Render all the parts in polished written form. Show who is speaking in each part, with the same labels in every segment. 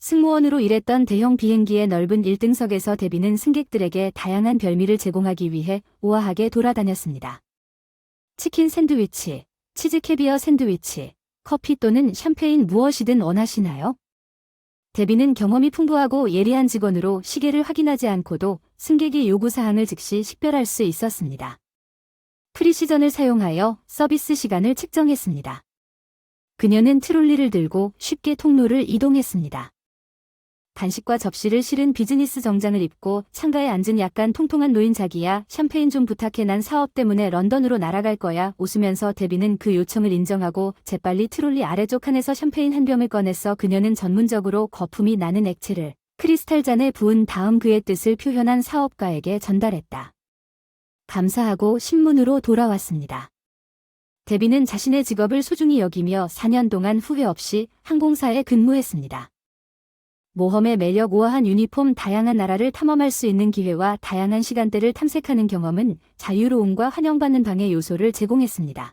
Speaker 1: 승무원으로 일했던 대형 비행기의 넓은 1등석에서 데비는 승객들에게 다양한 별미를 제공하기 위해 우아하게 돌아다녔습니다. 치킨 샌드위치, 치즈 캐비어 샌드위치, 커피 또는 샴페인 무엇이든 원하시나요? 데비는 경험이 풍부하고 예리한 직원으로 시계를 확인하지 않고도 승객의 요구사항을 즉시 식별할 수 있었습니다. 프리시전을 사용하여 서비스 시간을 측정했습니다. 그녀는 트롤리를 들고 쉽게 통로를 이동했습니다. 간식과 접시를 실은 비즈니스 정장을 입고 창가에 앉은 약간 통통한 노인 자기야, 샴페인 좀 부탁해. 난 사업 때문에 런던으로 날아갈 거야. 웃으면서 데비는 그 요청을 인정하고 재빨리 트롤리 아래쪽 칸에서 샴페인 한 병을 꺼냈어. 그녀는 전문적으로 거품이 나는 액체를 크리스탈 잔에 부은 다음 그의 뜻을 표현한 사업가에게 전달했다. 감사하고 신문으로 돌아왔습니다. 데비는 자신의 직업을 소중히 여기며 4년 동안 후회 없이 항공사에 근무했습니다. 모험의 매력, 우아한 유니폼, 다양한 나라를 탐험할 수 있는 기회와 다양한 시간대를 탐색하는 경험은 자유로움과 환영받는 방의 요소를 제공했습니다.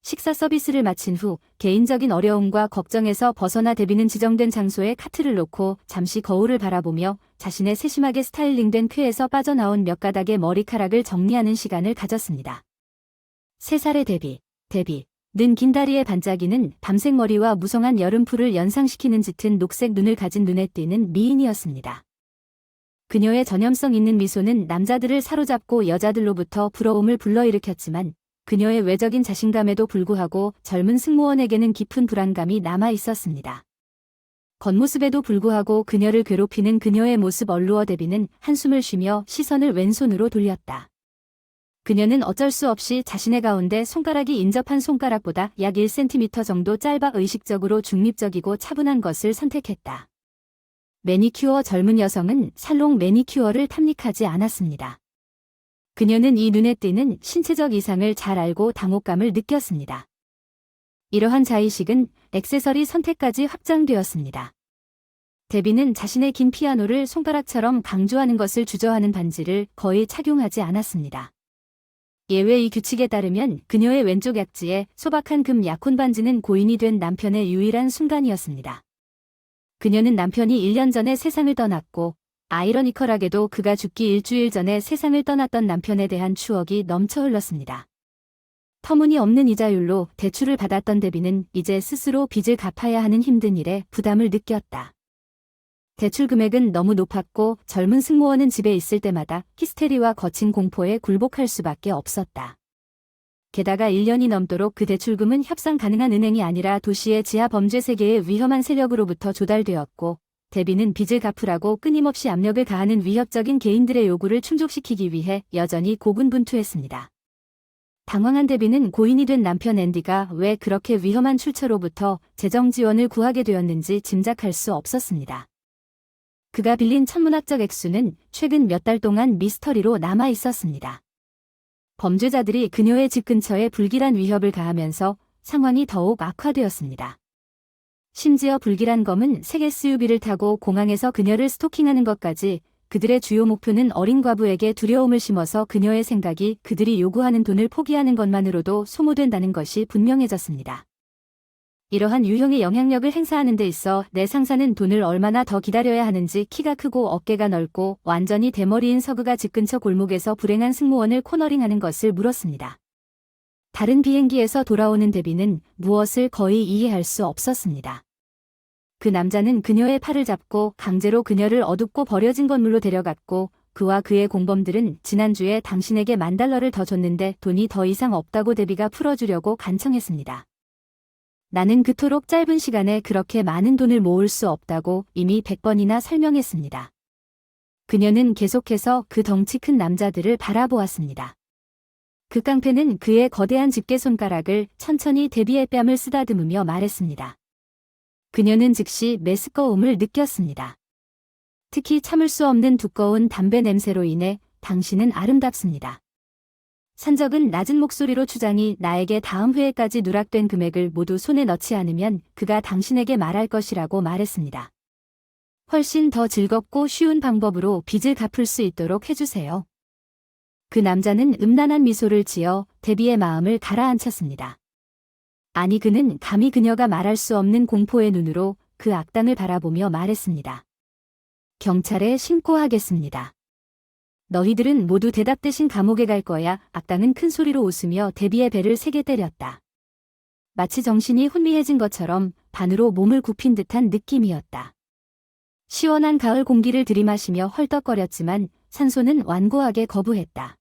Speaker 1: 식사 서비스를 마친 후 개인적인 어려움과 걱정에서 벗어나 데비는 지정된 장소에 카트를 놓고 잠시 거울을 바라보며 자신의 세심하게 스타일링된 쾌에서 빠져나온 몇 가닥의 머리카락을 정리하는 시간을 가졌습니다. 3살의 데비. 는 긴 다리의 반짝이는 밤색 머리와 무성한 여름풀을 연상시키는 짙은 녹색 눈을 가진 눈에 띄는 미인이었습니다. 그녀의 전염성 있는 미소는 남자들을 사로잡고 여자들로부터 부러움을 불러일으켰지만 그녀의 외적인 자신감에도 불구하고 젊은 승무원에게는 깊은 불안감이 남아 있었습니다. 겉모습에도 불구하고 그녀를 괴롭히는 그녀의 모습 얼루어 데비는 한숨을 쉬며 시선을 왼손으로 돌렸다. 그녀는 어쩔 수 없이 자신의 가운데 손가락이 인접한 손가락보다 약 1cm 정도 짧아 의식적으로 중립적이고 차분한 것을 선택했다. 매니큐어. 젊은 여성은 살롱 매니큐어를 탐닉하지 않았습니다. 그녀는 이 눈에 띄는 신체적 이상을 잘 알고 당혹감을 느꼈습니다. 이러한 자의식은 액세서리 선택까지 확장되었습니다. 데비는 자신의 긴 피아노를 손가락처럼 강조하는 것을 주저하는 반지를 거의 착용하지 않았습니다. 예외. 이 규칙에 따르면 그녀의 왼쪽 약지에 소박한 금 약혼 반지는 고인이 된 남편의 유일한 순간이었습니다. 그녀는 남편이 1년 전에 세상을 떠났고 아이러니컬하게도 그가 죽기 일주일 전에 세상을 떠났던 남편에 대한 추억이 넘쳐 흘렀습니다. 터무니없는 이자율로 대출을 받았던 데비는 이제 스스로 빚을 갚아야 하는 힘든 일에 부담을 느꼈다. 대출 금액은 너무 높았고 젊은 승무원은 집에 있을 때마다 히스테리와 거친 공포에 굴복할 수밖에 없었다. 게다가 1년이 넘도록 그 대출금은 협상 가능한 은행이 아니라 도시의 지하 범죄 세계의 위험한 세력으로부터 조달되었고 데비는 빚을 갚으라고 끊임없이 압력을 가하는 위협적인 개인들의 요구를 충족시키기 위해 여전히 고군분투했습니다. 당황한 데비는 고인이 된 남편 앤디가 왜 그렇게 위험한 출처로부터 재정 지원을 구하게 되었는지 짐작할 수 없었습니다. 그가 빌린 천문학적 액수는 최근 몇 달 동안 미스터리로 남아 있었습니다. 범죄자들이 그녀의 집 근처에 불길한 위협을 가하면서 상황이 더욱 악화되었습니다. 심지어 불길한 검은 색 SUV를 타고 공항에서 그녀를 스토킹하는 것까지. 그들의 주요 목표는 어린 과부에게 두려움을 심어서 그녀의 생각이 그들이 요구하는 돈을 포기하는 것만으로도 소모된다는 것이 분명해졌습니다. 이러한 유형의 영향력을 행사하는 데 있어 내 상사는 돈을 얼마나 더 기다려야 하는지. 키가 크고 어깨가 넓고 완전히 대머리인 서그가 집 근처 골목에서 불행한 승무원을 코너링하는 것을 물었습니다. 다른 비행기에서 돌아오는 데비는 무엇을 거의 이해할 수 없었습니다. 그 남자는 그녀의 팔을 잡고 강제로 그녀를 어둡고 버려진 건물로 데려갔고 그와 그의 공범들은 지난주에 당신에게 $10,000를 더 줬는데 돈이 더 이상 없다고 데비가 풀어주려고 간청했습니다. 나는 그토록 짧은 시간에 그렇게 많은 돈을 모을 수 없다고 이미 100번이나 설명했습니다. 그녀는 계속해서 그 덩치 큰 남자들을 바라보았습니다. 그 깡패는 그의 거대한 집게 손가락을 천천히 데비의 뺨을 쓰다듬으며 말했습니다. 그녀는 즉시 메스꺼움을 느꼈습니다. 특히 참을 수 없는 두꺼운 담배 냄새로 인해 당신은 아름답습니다. 산적은 낮은 목소리로 주장이 나에게 다음 회에까지 누락된 금액을 모두 손에 넣지 않으면 그가 당신에게 말할 것이라고 말했습니다. 훨씬 더 즐겁고 쉬운 방법으로 빚을 갚을 수 있도록 해주세요. 그 남자는 음란한 미소를 지어 데비의 마음을 가라앉혔습니다. 아니, 그는 감히 그녀가 말할 수 없는 공포의 눈으로 그 그 악당을 바라보며 말했습니다. 경찰에 신고하겠습니다. 너희들은 모두 대답 대신 감옥에 갈 거야. 악당은 큰 소리로 웃으며 데비의 배를 세게 때렸다. 마치 정신이 혼미해진 것처럼 반으로 몸을 굽힌 듯한 느낌이었다. 시원한 가을 공기를 들이마시며 헐떡거렸지만 산소는 완고하게 거부했다.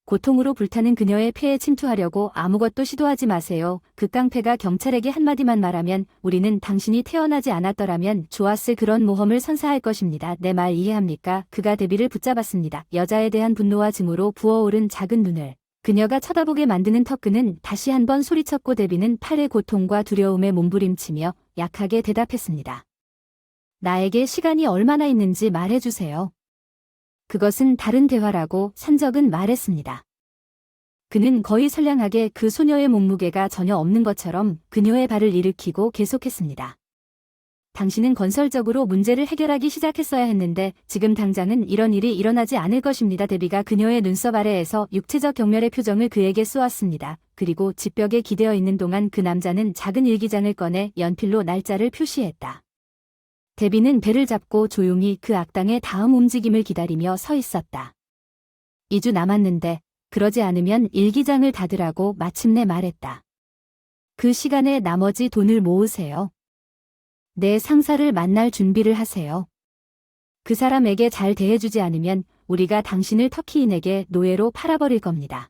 Speaker 1: 고통으로 불타는 그녀의 폐에 침투하려고 아무것도 시도하지 마세요. 그 깡패가 경찰에게 한마디만 말하면 우리는 당신이 태어나지 않았더라면 좋았을 그런 모험을 선사할 것입니다. 내 말 이해합니까? 그가 데비를 붙잡았습니다. 여자에 대한 분노와 증오로 부어오른 작은 눈을 그녀가 쳐다보게 만드는 턱끈은 다시 한번 소리쳤고 데비는 팔의 고통과 두려움에 몸부림치며 약하게 대답했습니다. 나에게 시간이 얼마나 있는지 말해주세요. 그것은 다른 대화라고 산적은 말했습니다. 그는 거의 선량하게 그 소녀의 몸무게가 전혀 없는 것처럼 그녀의 발을 일으키고 계속했습니다. 당신은 건설적으로 문제를 해결하기 시작했어야 했는데 지금 당장은 이런 일이 일어나지 않을 것입니다. 데비가 그녀의 눈썹 아래에서 육체적 경멸의 표정을 그에게 쏘았습니다. 그리고 집벽에 기대어 있는 동안 그 남자는 작은 일기장을 꺼내 연필로 날짜를 표시했다. 데비는 배를 잡고 조용히 그 악당의 다음 움직임을 기다리며 서 있었다. 2주 남았는데 그러지 않으면 일기장을 닫으라고 마침내 말했다. 그 시간에 나머지 돈을 모으세요. 내 상사를 만날 준비를 하세요. 그 사람에게 잘 대해주지 않으면 우리가 당신을 터키인에게 노예로 팔아버릴 겁니다.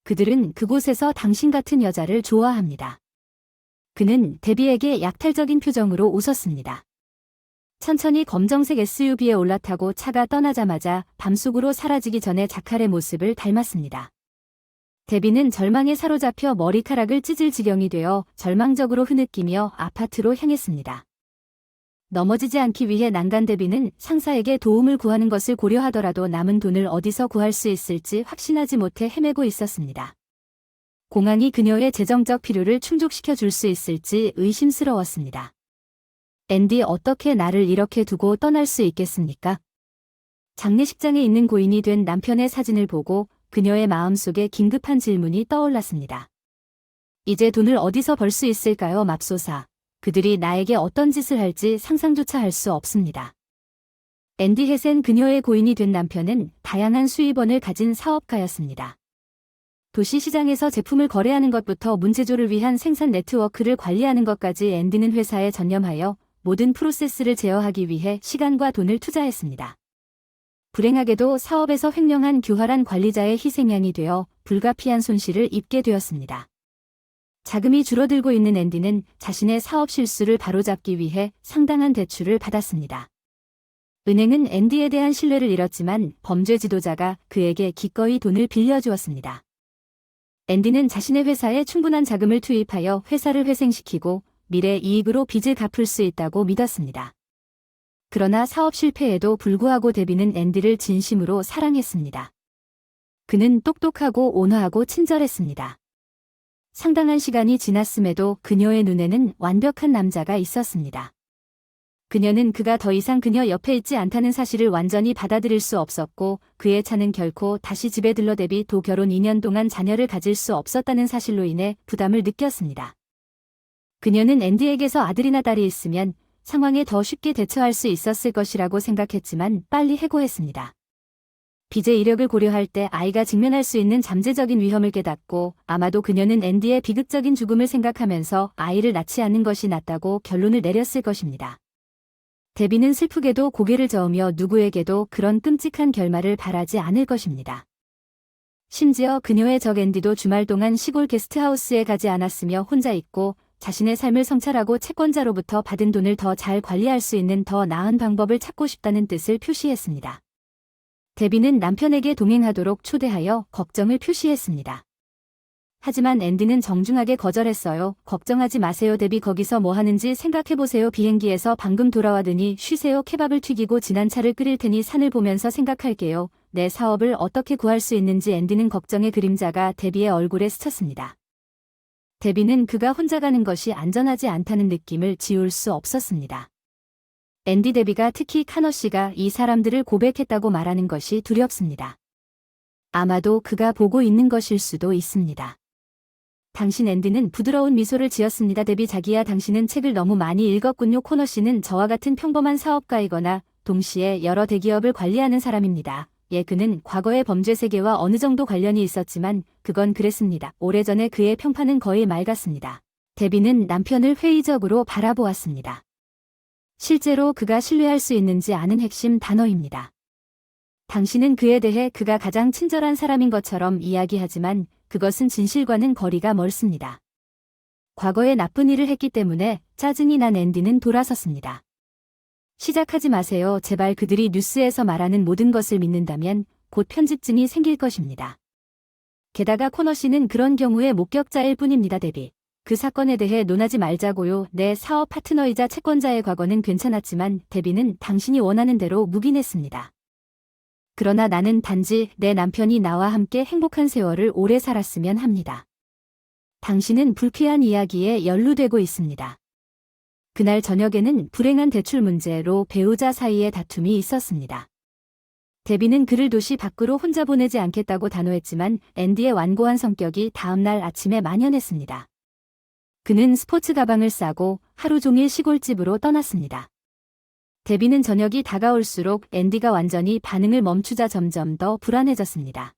Speaker 1: 그들은 그곳에서 당신 같은 여자를 좋아합니다. 그는 데비에게 약탈적인 표정으로 웃었습니다. 천천히 검정색 SUV에 올라타고 차가 떠나자마자 밤속으로 사라지기 전에 자칼의 모습을 닮았습니다. 데비는 절망에 사로잡혀 머리카락을 찢을 지경이 되어 절망적으로 흐느끼며 아파트로 향했습니다. 넘어지지 않기 위해 난간 데비는 상사에게 도움을 구하는 것을 고려하더라도 남은 돈을 어디서 구할 수 있을지 확신하지 못해 헤매고 있었습니다. 공항이 그녀의 재정적 필요를 충족시켜 줄 수 있을지 의심스러웠습니다. 앤디 어떻게 나를 이렇게 두고 떠날 수 있겠습니까? 장례식장에 있는 고인이 된 남편의 사진을 보고 그녀의 마음속에 긴급한 질문이 떠올랐습니다. 이제 돈을 어디서 벌 수 있을까요? 맙소사. 그들이 나에게 어떤 짓을 할지 상상조차 할 수 없습니다. 앤디 햇은 그녀의 고인이 된 남편은 다양한 수입원을 가진 사업가였습니다. 도시 시장에서 제품을 거래하는 것부터 문제조를 위한 생산 네트워크를 관리하는 것까지 앤디는 회사에 전념하여 모든 프로세스를 제어하기 위해 시간과 돈을 투자했습니다. 불행하게도 사업에서 횡령한 교활한 관리자의 희생양이 되어 불가피한 손실을 입게 되었습니다. 자금이 줄어들고 있는 앤디는 자신의 사업 실수를 바로잡기 위해 상당한 대출을 받았습니다. 은행은 앤디에 대한 신뢰를 잃었지만 범죄 지도자가 그에게 기꺼이 돈을 빌려주었습니다. 앤디는 자신의 회사에 충분한 자금을 투입하여 회사를 회생시키고 미래 이익으로 빚을 갚을 수 있다고 믿었습니다. 그러나 사업 실패에도 불구하고 데비는 앤디를 진심으로 사랑했습니다. 그는 똑똑하고 온화하고 친절했습니다. 상당한 시간이 지났음에도 그녀의 눈에는 완벽한 남자가 있었습니다. 그녀는 그가 더 이상 그녀 옆에 있지 않다는 사실을 완전히 받아들일 수 없었고 그의 차는 결코 다시 집에 들러 데비도 결혼 2년 동안 자녀를 가질 수 없었다는 사실로 인해 부담을 느꼈습니다. 그녀는 앤디에게서 아들이나 딸이 있으면 상황에 더 쉽게 대처할 수 있었을 것이라고 생각했지만 빨리 해고했습니다. 빚의 이력을 고려할 때 아이가 직면할 수 있는 잠재적인 위험을 깨닫고 아마도 그녀는 앤디의 비극적인 죽음을 생각하면서 아이를 낳지 않는 것이 낫다고 결론을 내렸을 것입니다. 데비는 슬프게도 고개를 저으며 누구에게도 그런 끔찍한 결말을 바라지 않을 것입니다. 심지어 그녀의 적 앤디도 주말 동안 시골 게스트하우스에 가지 않았으며 혼자 있고 자신의 삶을 성찰하고 채권자로부터 받은 돈을 더 잘 관리할 수 있는 더 나은 방법을 찾고 싶다는 뜻을 표시했습니다. 데비는 남편에게 동행하도록 초대하여 걱정을 표시했습니다. 하지만 앤디는 정중하게 거절했어요. 걱정하지 마세요. 데비 거기서 뭐 하는지 생각해보세요. 비행기에서 방금 돌아와더니 쉬세요. 케밥을 튀기고 진한 차를 끓일 테니 산을 보면서 생각할게요. 내 사업을 어떻게 구할 수 있는지. 앤디는 걱정의 그림자가 데비의 얼굴에 스쳤습니다. 데비는 그가 혼자 가는 것이 안전하지 않다는 느낌을 지울 수 없었습니다. 앤디 데비가 특히 카너 씨가 이 사람들을 고백했다고 말하는 것이 두렵습니다. 아마도 그가 보고 있는 것일 수도 있습니다. 당신 앤디는 부드러운 미소를 지었습니다. 데비 자기야, 당신은 책을 너무 많이 읽었군요. 코너 씨는 저와 같은 평범한 사업가이거나 동시에 여러 대기업을 관리하는 사람입니다. 예, 그는 과거의 범죄 세계와 어느 정도 관련이 있었지만 그건 그랬습니다. 오래전에 그의 평판은 거의 맑았습니다. 데비는 남편을 회의적으로 바라보았습니다. 실제로 그가 신뢰할 수 있는지 아는 핵심 단어입니다. 당신은 그에 대해 그가 가장 친절한 사람인 것처럼 이야기하지만 그것은 진실과는 거리가 멀습니다. 과거에 나쁜 일을 했기 때문에 짜증이 난 앤디는 돌아섰습니다. 시작하지 마세요. 제발. 그들이 뉴스에서 말하는 모든 것을 믿는다면 곧 편집증이 생길 것입니다. 게다가 코너 씨는 그런 경우의 목격자일 뿐입니다. 데비. 그 사건에 대해 논하지 말자고요. 내 사업 파트너이자 채권자의 과거는 괜찮았지만 데비는 당신이 원하는 대로 묵인했습니다. 그러나 나는 단지 내 남편이 나와 함께 행복한 세월을 오래 살았으면 합니다. 당신은 불쾌한 이야기에 연루되고 있습니다. 그날 저녁에는 불행한 대출 문제로 배우자 사이에 다툼이 있었습니다. 데비는 그를 도시 밖으로 혼자 보내지 않겠다고 단호했지만 앤디의 완고한 성격이 다음날 아침에 만연했습니다. 그는 스포츠 가방을 싸고 하루 종일 시골집으로 떠났습니다. 데비는 저녁이 다가올수록 앤디가 완전히 반응을 멈추자 점점 더 불안해졌습니다.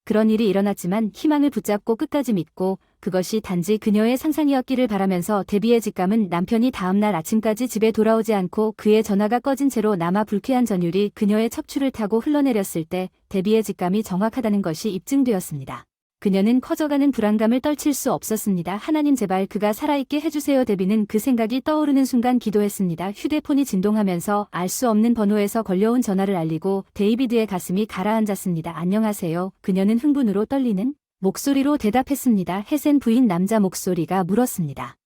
Speaker 1: 그런 일이 일어났지만 희망을 붙잡고 끝까지 믿고 그것이 단지 그녀의 상상이었기를 바라면서 데비의 직감은 남편이 다음날 아침까지 집에 돌아오지 않고 그의 전화가 꺼진 채로 남아 불쾌한 전율이 그녀의 척추를 타고 흘러내렸을 때 데비의 직감이 정확하다는 것이 입증되었습니다. 그녀는 커져가는 불안감을 떨칠 수 없었습니다. 하나님, 제발 그가 살아있게 해주세요. 데비는 그 생각이 떠오르는 순간 기도했습니다. 휴대폰이 진동하면서 알 수 없는 번호에서 걸려온 전화를 알리고 데이비드의 가슴이 가라앉았습니다. 안녕하세요. 그녀는 흥분으로 떨리는 목소리로 대답했습니다. 햇센 부인. 남자 목소리가 물었습니다.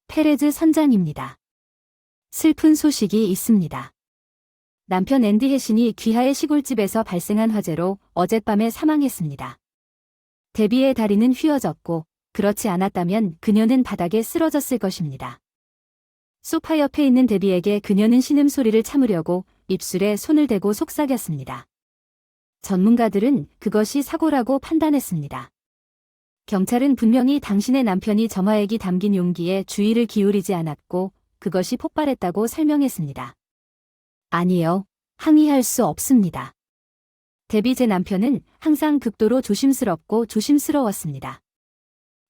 Speaker 1: 페레즈 선장입니다. 슬픈 소식이 있습니다. 남편 앤디 해신이 귀하의 시골집에서 발생한 화재로 어젯밤에 사망했습니다. 데비의 다리는 휘어졌고 그렇지 않았다면 그녀는 바닥에 쓰러졌을 것입니다. 소파 옆에 있는 데비에게 그녀는 신음소리를 참으려고 입술에 손을 대고 속삭였습니다. 전문가들은 그것이 사고라고 판단했습니다. 경찰은 분명히 당신의 남편이 점화액이 담긴 용기에 주의를 기울이지 않았고 그것이 폭발했다고 설명했습니다. 아니요, 항의할 수 없습니다. 데비, 제 남편은 항상 극도로 조심스럽고 조심스러웠습니다.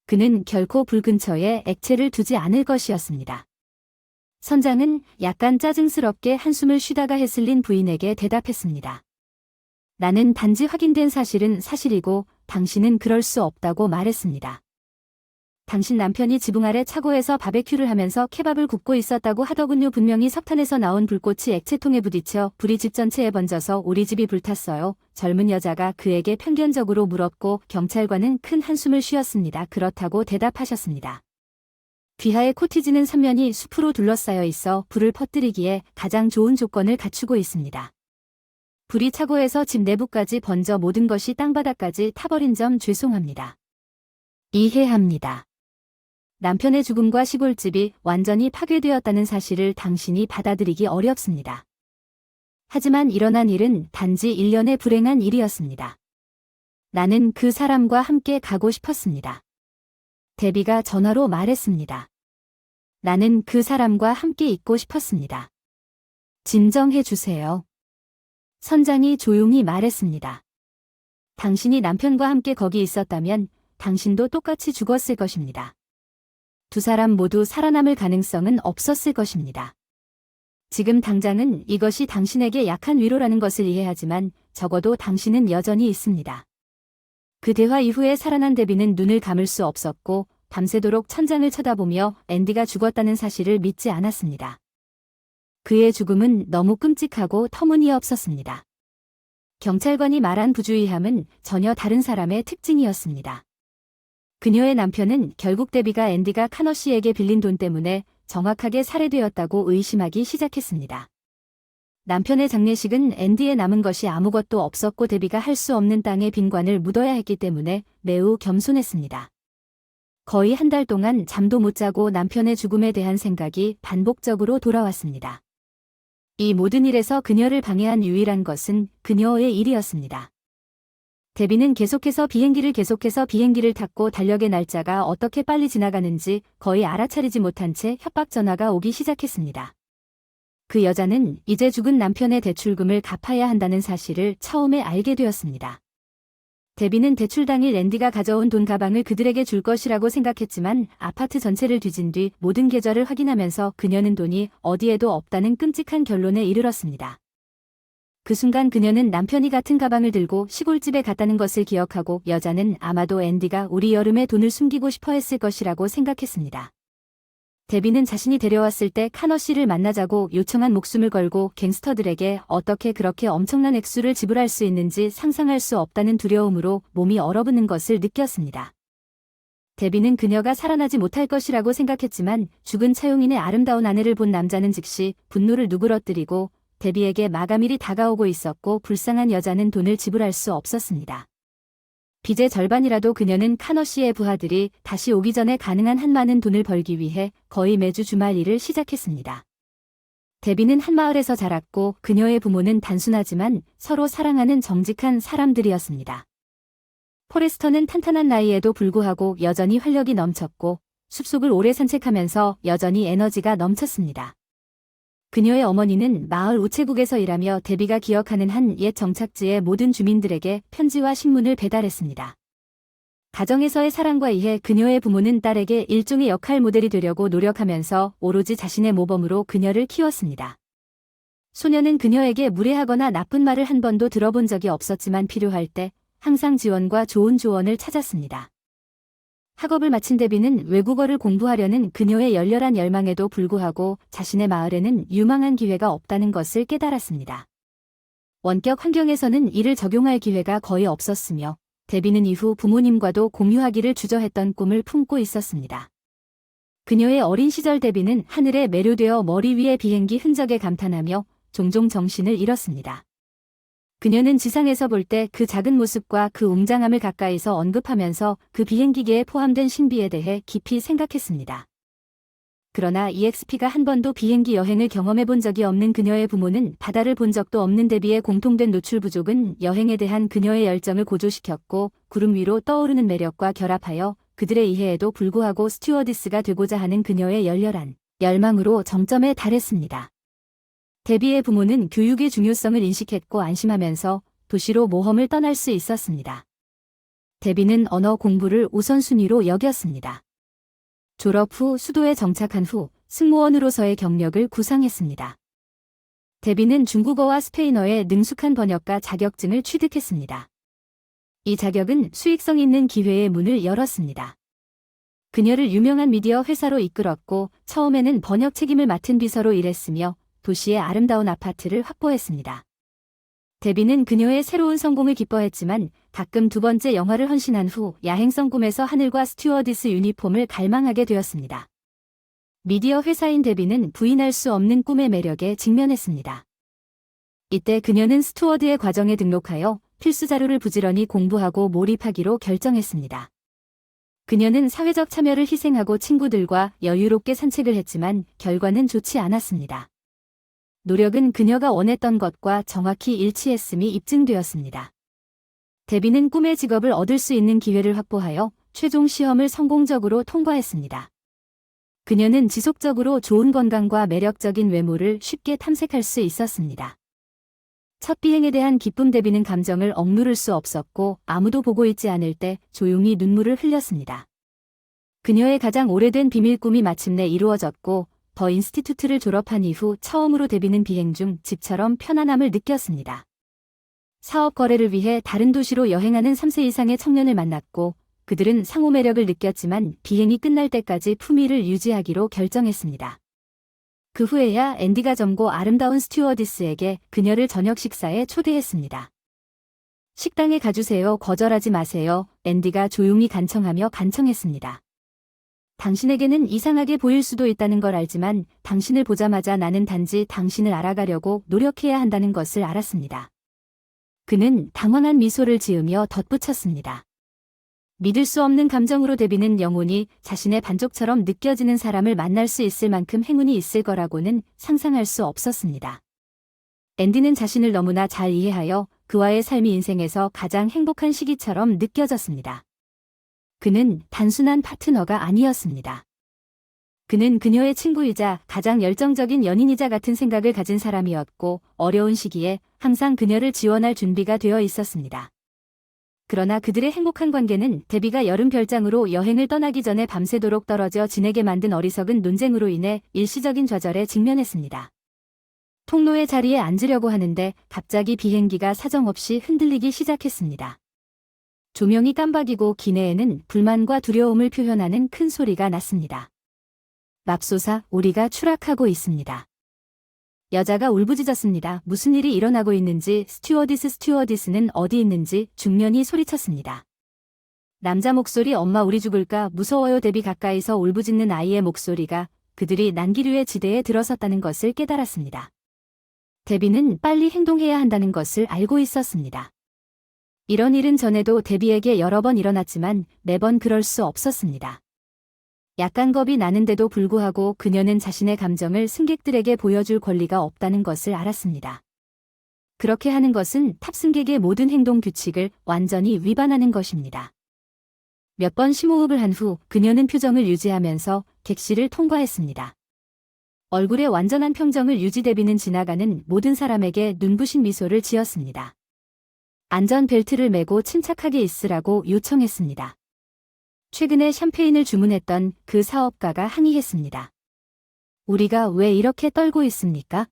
Speaker 1: 그는 결코 불 근처에 액체를 두지 않을 것이었습니다. 선장은 약간 짜증스럽게 한숨을 쉬다가 해슬린 부인에게 대답했습니다. 나는 단지 확인된 사실은 사실이고 당신은 그럴 수 없다고 말했습니다. 당신 남편이 지붕 아래 차고에서 바베큐를 하면서 케밥을 굽고 있었다고 하더군요. 분명히 석탄에서 나온 불꽃이 액체통에 부딪혀 불이 집 전체에 번져서 우리 집이 불탔어요. 젊은 여자가 그에게 편견적으로 물었고 경찰관은 큰 한숨을 쉬었습니다. 그렇다고 대답하셨습니다. 귀하의 코티지는 삼면이 숲으로 둘러싸여 있어 불을 퍼뜨리기에 가장 좋은 조건을 갖추고 있습니다. 불이 차고에서 집 내부까지 번져 모든 것이 땅바닥까지 타버린 점 죄송합니다. 이해합니다. 남편의 죽음과 시골집이 완전히 파괴되었다는 사실을 당신이 받아들이기 어렵습니다. 하지만 일어난 일은 단지 일련의 불행한 일이었습니다. 나는 그 사람과 함께 가고 싶었습니다. 데비가 전화로 말했습니다. 나는 그 사람과 함께 있고 싶었습니다. 진정해 주세요. 선장이 조용히 말했습니다. 당신이 남편과 함께 거기 있었다면 당신도 똑같이 죽었을 것입니다. 두 사람 모두 살아남을 가능성은 없었을 것입니다. 지금 당장은 이것이 당신에게 약한 위로라는 것을 이해하지만 적어도 당신은 여전히 있습니다. 그 대화 이후에 살아난 데비는 눈을 감을 수 없었고 밤새도록 천장을 쳐다보며 앤디가 죽었다는 사실을 믿지 않았습니다. 그의 죽음은 너무 끔찍하고 터무니없었습니다. 경찰관이 말한 부주의함은 전혀 다른 사람의 특징이었습니다. 그녀의 남편은 결국 데비가 앤디가 카너 씨에게 빌린 돈 때문에 정확하게 살해되었다고 의심하기 시작했습니다. 남편의 장례식은 앤디에 남은 것이 아무것도 없었고 데비가 할 수 없는 땅에 빈관을 묻어야 했기 때문에 매우 겸손했습니다. 거의 한 달 동안 잠도 못 자고 남편의 죽음에 대한 생각이 반복적으로 돌아왔습니다. 이 모든 일에서 그녀를 방해한 유일한 것은 그녀의 일이었습니다. 데비는 계속해서 비행기를 탔고 달력의 날짜가 어떻게 빨리 지나가는지 거의 알아차리지 못한 채 협박 전화가 오기 시작했습니다. 그 여자는 이제 죽은 남편의 대출금을 갚아야 한다는 사실을 처음에 알게 되었습니다. 데비는 대출 당일 앤디가 가져온 돈 가방을 그들에게 줄 것이라고 생각했지만 아파트 전체를 뒤진 뒤 모든 계좌를 확인하면서 그녀는 돈이 어디에도 없다는 끔찍한 결론에 이르렀습니다. 그 순간 그녀는 남편이 같은 가방을 들고 시골집에 갔다는 것을 기억하고 여자는 아마도 앤디가 우리 여름에 돈을 숨기고 싶어 했을 것이라고 생각했습니다. 데비는 자신이 데려왔을 때 카너 씨를 만나자고 요청한 목숨을 걸고 갱스터들에게 어떻게 그렇게 엄청난 액수를 지불할 수 있는지 상상할 수 없다는 두려움으로 몸이 얼어붙는 것을 느꼈습니다. 데비는 그녀가 살아나지 못할 것이라고 생각했지만 죽은 차용인의 아름다운 아내를 본 남자는 즉시 분노를 누그러뜨리고 데비에게 마감일이 다가오고 있었고 불쌍한 여자는 돈을 지불할 수 없었습니다. 빚의 절반이라도 그녀는 카너 씨의 부하들이 다시 오기 전에 가능한 한 많은 돈을 벌기 위해 거의 매주 주말 일을 시작했습니다. 데비는 한마을에서 자랐고 그녀의 부모는 단순하지만 서로 사랑하는 정직한 사람들이었습니다. 포레스터는 탄탄한 나이에도 불구하고 여전히 활력이 넘쳤고 숲속을 오래 산책하면서 여전히 에너지가 넘쳤습니다. 그녀의 어머니는 마을 우체국에서 일하며 데비가 기억하는 한 옛 정착지의 모든 주민들에게 편지와 신문을 배달했습니다. 가정에서의 사랑과 이해 그녀의 부모는 딸에게 일종의 역할 모델이 되려고 노력하면서 오로지 자신의 모범으로 그녀를 키웠습니다. 소녀는 그녀에게 무례하거나 나쁜 말을 한 번도 들어본 적이 없었지만 필요할 때 항상 지원과 좋은 조언을 찾았습니다. 학업을 마친 데비는 외국어를 공부하려는 그녀의 열렬한 열망에도 불구하고 자신의 마을에는 유망한 기회가 없다는 것을 깨달았습니다. 원격 환경에서는 이를 적용할 기회가 거의 없었으며 데비는 이후 부모님과도 공유하기를 주저했던 꿈을 품고 있었습니다. 그녀의 어린 시절 데비는 하늘에 매료되어 머리 위의 비행기 흔적에 감탄하며 종종 정신을 잃었습니다. 그녀는 지상에서 볼 때 그 작은 모습과 그 웅장함을 가까이서 언급하면서 그 비행기계에 포함된 신비에 대해 깊이 생각했습니다. 그러나 EXP가 한 번도 비행기 여행을 경험해 본 적이 없는 그녀의 부모는 바다를 본 적도 없는 데비의 공통된 노출 부족은 여행에 대한 그녀의 열정을 고조시켰고 구름 위로 떠오르는 매력과 결합하여 그들의 이해에도 불구하고 스튜어디스가 되고자 하는 그녀의 열렬한 열망으로 정점에 달했습니다. 데비의 부모는 교육의 중요성을 인식했고 안심하면서 도시로 모험을 떠날 수 있었습니다. 데비는 언어 공부를 우선순위로 여겼습니다. 졸업 후 수도에 정착한 후 승무원으로서의 경력을 구상했습니다. 데비는 중국어와 스페인어의 능숙한 번역가 자격증을 취득했습니다. 이 자격은 수익성 있는 기회의 문을 열었습니다. 그녀를 유명한 미디어 회사로 이끌었고 처음에는 번역 책임을 맡은 비서로 일했으며 도시의 아름다운 아파트를 확보했습니다. 데비는 그녀의 새로운 성공을 기뻐했지만 가끔 두 번째 영화를 헌신한 후 야행성 꿈에서 하늘과 스튜어디스 유니폼을 갈망하게 되었습니다. 미디어 회사인 데비는 부인할 수 없는 꿈의 매력에 직면했습니다. 이때 그녀는 스튜어드의 과정에 등록하여 필수 자료를 부지런히 공부하고 몰입하기로 결정했습니다. 그녀는 사회적 참여를 희생하고 친구들과 여유롭게 산책을 했지만 결과는 좋지 않았습니다. 노력은 그녀가 원했던 것과 정확히 일치했음이 입증되었습니다. 데비는 꿈의 직업을 얻을 수 있는 기회를 확보하여 최종 시험을 성공적으로 통과했습니다. 그녀는 지속적으로 좋은 건강과 매력적인 외모를 쉽게 탐색할 수 있었습니다. 첫 비행에 대한 기쁨 데비는 감정을 억누를 수 없었고 아무도 보고 있지 않을 때 조용히 눈물을 흘렸습니다. 그녀의 가장 오래된 비밀 꿈이 마침내 이루어졌고 더 인스티튜트를 졸업한 이후 처음으로 데비는 비행 중 집처럼 편안함을 느꼈습니다. 사업 거래를 위해 다른 도시로 여행하는 3세 이상의 청년을 만났고 그들은 상호 매력을 느꼈지만 비행이 끝날 때까지 품위를 유지하기로 결정했습니다. 그 후에야 앤디가 젊고 아름다운 스튜어디스에게 그녀를 저녁 식사에 초대했습니다. 식당에 가주세요. 거절하지 마세요. 앤디가 조용히 간청하며 간청했습니다. 당신에게는 이상하게 보일 수도 있다는 걸 알지만 당신을 보자마자 나는 단지 당신을 알아가려고 노력해야 한다는 것을 알았습니다. 그는 당황한 미소를 지으며 덧붙였습니다. 믿을 수 없는 감정으로 데비는 영혼이 자신의 반쪽처럼 느껴지는 사람을 만날 수 있을 만큼 행운이 있을 거라고는 상상할 수 없었습니다. 앤디는 자신을 너무나 잘 이해하여 그와의 삶이 인생에서 가장 행복한 시기처럼 느껴졌습니다. 그는 단순한 파트너가 아니었습니다. 그는 그녀의 친구이자 가장 열정적인 연인이자 같은 생각을 가진 사람이었고 어려운 시기에 항상 그녀를 지원할 준비가 되어 있었습니다. 그러나 그들의 행복한 관계는 데비가 여름 별장으로 여행을 떠나기 전에 밤새도록 떨어져 지내게 만든 어리석은 논쟁으로 인해 일시적인 좌절에 직면했습니다. 통로의 자리에 앉으려고 하는데 갑자기 비행기가 사정없이 흔들리기 시작했습니다. 조명이 깜박이고 기내에는 불만과 두려움을 표현하는 큰 소리가 났습니다. 맙소사, 우리가 추락하고 있습니다. 여자가 울부짖었습니다. 무슨 일이 일어나고 있는지 스튜어디스는 어디 있는지 중년이 소리쳤습니다. 남자 목소리 엄마 우리 죽을까 무서워요. 데비 가까이서 울부짖는 아이의 목소리가 그들이 난기류의 지대에 들어섰다는 것을 깨달았습니다. 데비는 빨리 행동해야 한다는 것을 알고 있었습니다. 이런 일은 전에도 데비에게 여러 번 일어났지만 매번 그럴 수 없었습니다. 약간 겁이 나는데도 불구하고 그녀는 자신의 감정을 승객들에게 보여줄 권리가 없다는 것을 알았습니다. 그렇게 하는 것은 탑승객의 모든 행동 규칙을 완전히 위반하는 것입니다. 몇 번 심호흡을 한 후 그녀는 표정을 유지하면서 객실을 통과했습니다. 얼굴에 완전한 평정을 데비는 지나가는 모든 사람에게 눈부신 미소를 지었습니다. 안전벨트를 매고 침착하게 있으라고 요청했습니다. 최근에 샴페인을 주문했던 그 사업가가 항의했습니다. 우리가 왜 이렇게 떨고 있습니까?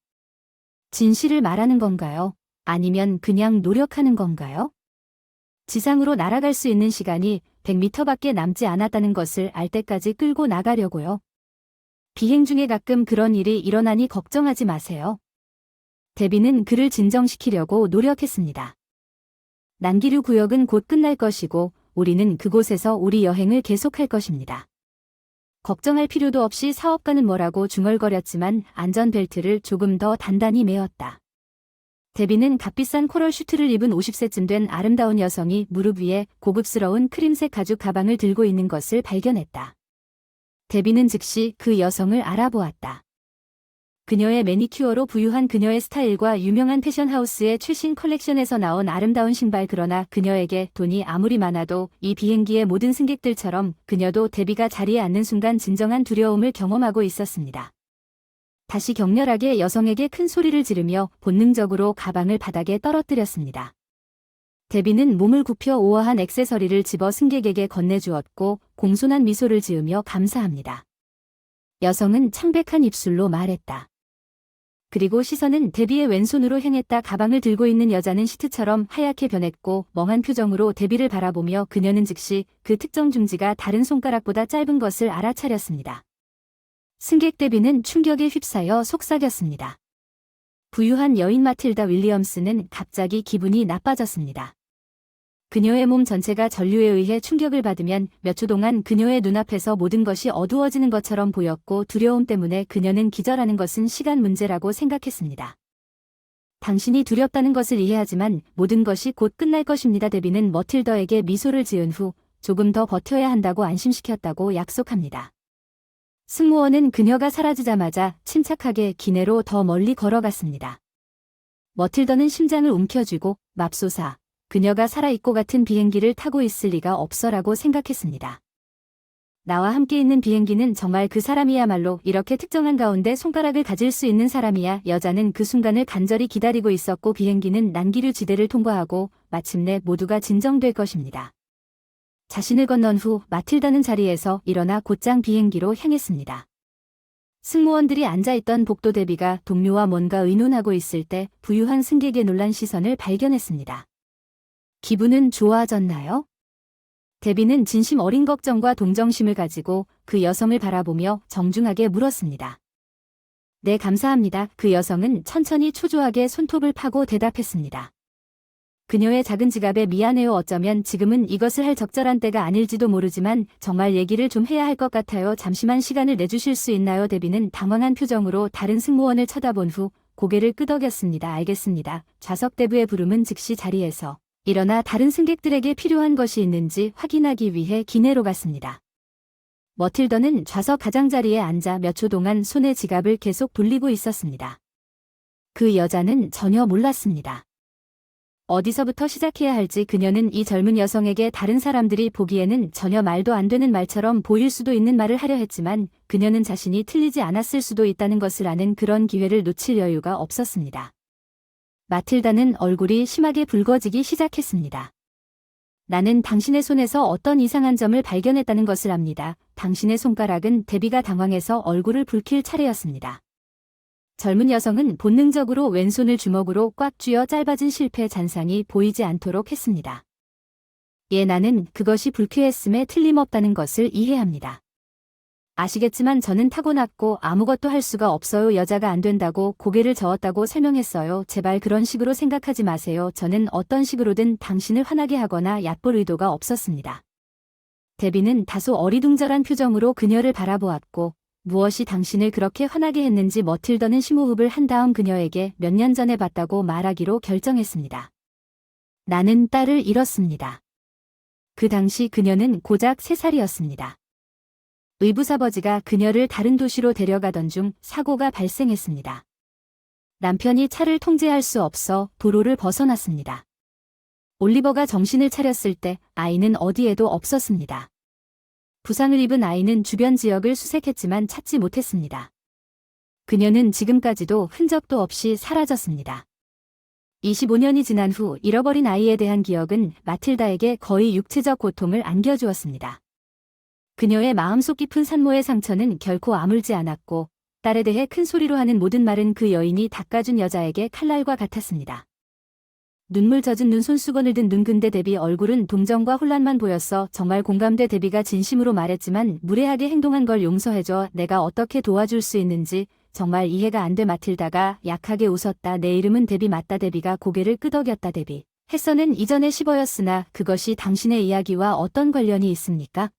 Speaker 1: 진실을 말하는 건가요? 아니면 그냥 노력하는 건가요? 지상으로 날아갈 수 있는 시간이 100m밖에 남지 않았다는 것을 알 때까지 끌고 나가려고요. 비행 중에 가끔 그런 일이 일어나니 걱정하지 마세요. 데비는 그를 진정시키려고 노력했습니다. 난기류 구역은 곧 끝날 것이고 우리는 그곳에서 우리 여행을 계속할 것입니다. 걱정할 필요도 없이 사업가는 뭐라고 중얼거렸지만 안전벨트를 조금 더 단단히 매었다. 데비는 값비싼 코럴 슈트를 입은 50세쯤 된 아름다운 여성이 무릎 위에 고급스러운 크림색 가죽 가방을 들고 있는 것을 발견했다. 데비는 즉시 그 여성을 알아보았다. 그녀의 매니큐어로 부유한 그녀의 스타일과 유명한 패션하우스의 최신 컬렉션에서 나온 아름다운 신발 그러나 그녀에게 돈이 아무리 많아도 이 비행기의 모든 승객들처럼 그녀도 데비가 자리에 앉는 순간 진정한 두려움을 경험하고 있었습니다. 다시 격렬하게 여성에게 큰 소리를 지르며 본능적으로 가방을 바닥에 떨어뜨렸습니다. 데비는 몸을 굽혀 우아한 액세서리를 집어 승객에게 건네주었고 공손한 미소를 지으며 감사합니다. 여성은 창백한 입술로 말했다. 그리고 시선은 데비의 왼손으로 향했다. 가방을 들고 있는 여자는 시트처럼 하얗게 변했고 멍한 표정으로 데비를 바라보며 그녀는 즉시 그 특정 중지가 다른 손가락보다 짧은 것을 알아차렸습니다. 승객 데비는 충격에 휩싸여 속삭였습니다. 부유한 여인 마틸다 윌리엄스는 갑자기 기분이 나빠졌습니다. 그녀의 몸 전체가 전류에 의해 충격을 받으면 몇 초 동안 그녀의 눈앞에서 모든 것이 어두워지는 것처럼 보였고 두려움 때문에 그녀는 기절하는 것은 시간 문제라고 생각했습니다. 당신이 두렵다는 것을 이해하지만 모든 것이 곧 끝날 것입니다. 데비는 머틸더에게 미소를 지은 후 조금 더 버텨야 한다고 안심시켰다고 약속합니다. 승무원은 그녀가 사라지자마자 침착하게 기내로 더 멀리 걸어갔습니다. 머틸더는 심장을 움켜쥐고 맙소사. 그녀가 살아있고 같은 비행기를 타고 있을 리가 없어라고 생각했습니다. 나와 함께 있는 비행기는 정말 그 사람이야말로 이렇게 특정한 가운데 손가락을 가질 수 있는 사람이야. 여자는 그 순간을 간절히 기다리고 있었고 비행기는 난기류 지대를 통과하고 마침내 모두가 진정될 것입니다. 자신을 건넌 후 마틸다는 자리에서 일어나 곧장 비행기로 향했습니다. 승무원들이 앉아있던 복도 데비가 동료와 뭔가 의논하고 있을 때 부유한 승객의 놀란 시선을 발견했습니다. 기분은 좋아졌나요? 데비는 진심 어린 걱정과 동정심을 가지고 그 여성을 바라보며 정중하게 물었습니다. 네, 감사합니다. 그 여성은 천천히 초조하게 손톱을 파고 대답했습니다. 그녀의 작은 지갑에 미안해요. 어쩌면 지금은 이것을 할 적절한 때가 아닐지도 모르지만 정말 얘기를 좀 해야 할 것 같아요. 잠시만 시간을 내주실 수 있나요? 데비는 당황한 표정으로 다른 승무원을 쳐다본 후 고개를 끄덕였습니다. 알겠습니다. 좌석 대부의 부름은 즉시 자리에서 일어나 다른 승객들에게 필요한 것이 있는지 확인하기 위해 기내로 갔습니다. 머틸더는 좌석 가장자리에 앉아 몇 초 동안 손에 지갑을 계속 돌리고 있었습니다. 그 여자는 전혀 몰랐습니다. 어디서부터 시작해야 할지 그녀는 이 젊은 여성에게 다른 사람들이 보기에는 전혀 말도 안 되는 말처럼 보일 수도 있는 말을 하려 했지만 그녀는 자신이 틀리지 않았을 수도 있다는 것을 아는 그런 기회를 놓칠 여유가 없었습니다. 마틸다는 얼굴이 심하게 붉어지기 시작했습니다. 나는 당신의 손에서 어떤 이상한 점을 발견했다는 것을 압니다. 당신의 손가락은 데비가 당황해서 얼굴을 붉힐 차례였습니다. 젊은 여성은 본능적으로 왼손을 주먹으로 꽉 쥐어 짧아진 실패 잔상이 보이지 않도록 했습니다. 예, 나는 그것이 불쾌했음에 틀림없다는 것을 이해합니다. 아시겠지만 저는 타고났고 아무것도 할 수가 없어요. 여자가 안 된다고 고개를 저었다고 설명했어요. 제발 그런 식으로 생각하지 마세요. 저는 어떤 식으로든 당신을 화나게 하거나 얕볼 의도가 없었습니다. 데비는 다소 어리둥절한 표정으로 그녀를 바라보았고 무엇이 당신을 그렇게 화나게 했는지 머틸더는 심호흡을 한 다음 그녀에게 몇 년 전에 봤다고 말하기로 결정했습니다. 나는 딸을 잃었습니다. 그 당시 그녀는 고작 3살이었습니다. 의붓아버지가 그녀를 다른 도시로 데려가던 중 사고가 발생했습니다. 남편이 차를 통제할 수 없어 도로를 벗어났습니다. 올리버가 정신을 차렸을 때 아이는 어디에도 없었습니다. 부상을 입은 아이는 주변 지역을 수색했지만 찾지 못했습니다. 그녀는 지금까지도 흔적도 없이 사라졌습니다. 25년이 지난 후 잃어버린 아이에 대한 기억은 마틸다에게 거의 육체적 고통을 안겨주었습니다. 그녀의 마음속 깊은 산모의 상처는 결코 아물지 않았고 딸에 대해 큰 소리로 하는 모든 말은 그 여인이 닦아준 여자에게 칼날과 같았습니다. 눈물 젖은 눈 손수건을 든 눈 근데 데비 얼굴은 동정과 혼란만 보였어. 정말 공감돼. 데비가 진심으로 말했지만 무례하게 행동한 걸 용서해줘. 내가 어떻게 도와줄 수 있는지 정말 이해가 안 돼. 마틸다가 약하게 웃었다. 내 이름은 데비 맞다. 데비가 고개를 끄덕였다. 데비. 햇서는 이전에 10어였으나 그것이 당신의 이야기와 어떤 관련이 있습니까?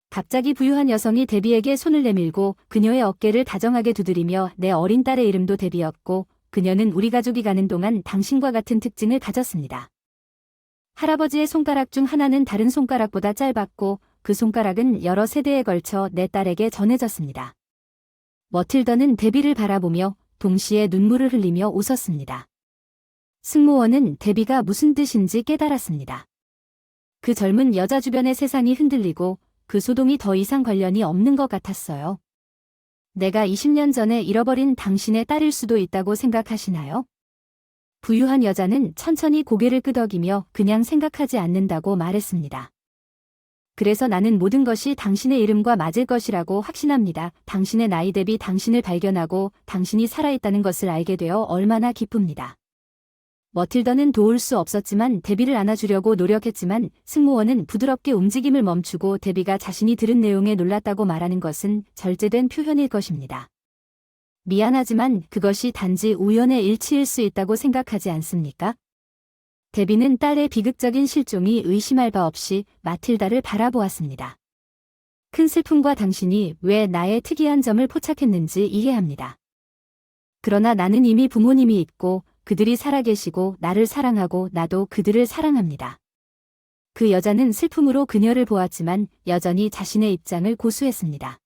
Speaker 1: 갑자기 부유한 여성이 데비에게 손을 내밀고 그녀의 어깨를 다정하게 두드리며 내 어린 딸의 이름도 데비였고 그녀는 우리 가족이 가는 동안 당신과 같은 특징을 가졌습니다. 할아버지의 손가락 중 하나는 다른 손가락보다 짧았고 그 손가락은 여러 세대에 걸쳐 내 딸에게 전해졌습니다. 머틸더는 데비를 바라보며 동시에 눈물을 흘리며 웃었습니다. 승무원은 데비가 무슨 뜻인지 깨달았습니다. 그 젊은 여자 주변의 세상이 흔들리고 그 소동이 더 이상 관련이 없는 것 같았어요. 내가 20년 전에 잃어버린 당신의 딸일 수도 있다고 생각하시나요? 부유한 여자는 천천히 고개를 끄덕이며 그냥 생각하지 않는다고 말했습니다. 그래서 나는 모든 것이 당신의 이름과 맞을 것이라고 확신합니다. 당신의 나이 대비 당신을 발견하고 당신이 살아있다는 것을 알게 되어 얼마나 기쁩니다. 머틸더는 도울 수 없었지만 데비를 안아주려고 노력했지만 승무원은 부드럽게 움직임을 멈추고 데비가 자신이 들은 내용에 놀랐다고 말하는 것은 절제된 표현일 것입니다. 미안하지만 그것이 단지 우연의 일치일 수 있다고 생각하지 않습니까? 데비는 딸의 비극적인 실종이 의심할 바 없이 마틸다를 바라보았습니다. 큰 슬픔과 당신이 왜 나의 특이한 점을 포착했는지 이해합니다. 그러나 나는 이미 부모님이 있고 그들이 살아계시고 나를 사랑하고 나도 그들을 사랑합니다. 그 여자는 슬픔으로 그녀를 보았지만 여전히 자신의 입장을 고수했습니다.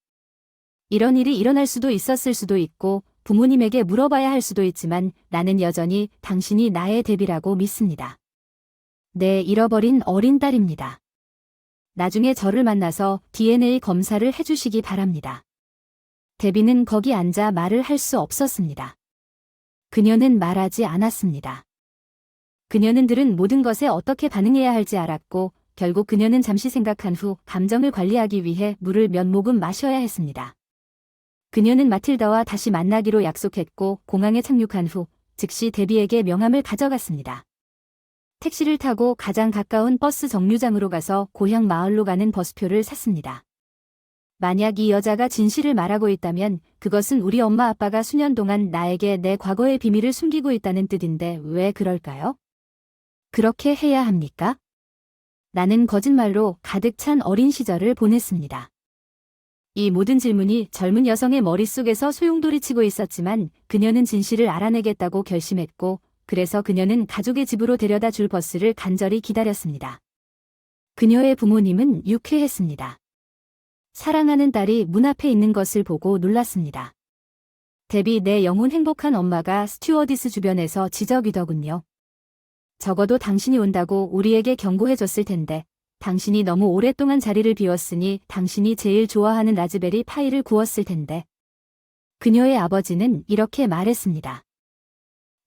Speaker 1: 이런 일이 일어날 수도 있었을 수도 있고 부모님에게 물어봐야 할 수도 있지만 나는 여전히 당신이 나의 데비라고 믿습니다. 내 잃어버린 어린 딸입니다. 나중에 저를 만나서 DNA 검사를 해주시기 바랍니다. 데비는 거기 앉아 말을 할 수 없었습니다. 그녀는 말하지 않았습니다. 그녀는 들은 모든 것에 어떻게 반응해야 할지 알았고 결국 그녀는 잠시 생각한 후 감정을 관리하기 위해 물을 몇 모금 마셔야 했습니다. 그녀는 마틸다와 다시 만나기로 약속했고 공항에 착륙한 후 즉시 데비에게 명함을 가져갔습니다. 택시를 타고 가장 가까운 버스 정류장으로 가서 고향 마을로 가는 버스표를 샀습니다. 만약 이 여자가 진실을 말하고 있다면 그것은 우리 엄마 아빠가 수년 동안 나에게 내 과거의 비밀을 숨기고 있다는 뜻인데 왜 그럴까요? 그렇게 해야 합니까? 나는 거짓말로 가득 찬 어린 시절을 보냈습니다. 이 모든 질문이 젊은 여성의 머릿속에서 소용돌이치고 있었지만 그녀는 진실을 알아내겠다고 결심했고 그래서 그녀는 가족의 집으로 데려다 줄 버스를 간절히 기다렸습니다. 그녀의 부모님은 유쾌했습니다. 사랑하는 딸이 문 앞에 있는 것을 보고 놀랐습니다. 데비 내 영혼 행복한 엄마가 스튜어디스 주변에서 지저귀더군요. 적어도 당신이 온다고 우리에게 경고해줬을 텐데. 당신이 너무 오랫동안 자리를 비웠으니 당신이 제일 좋아하는 라즈베리 파이를 구웠을 텐데. 그녀의 아버지는 이렇게 말했습니다.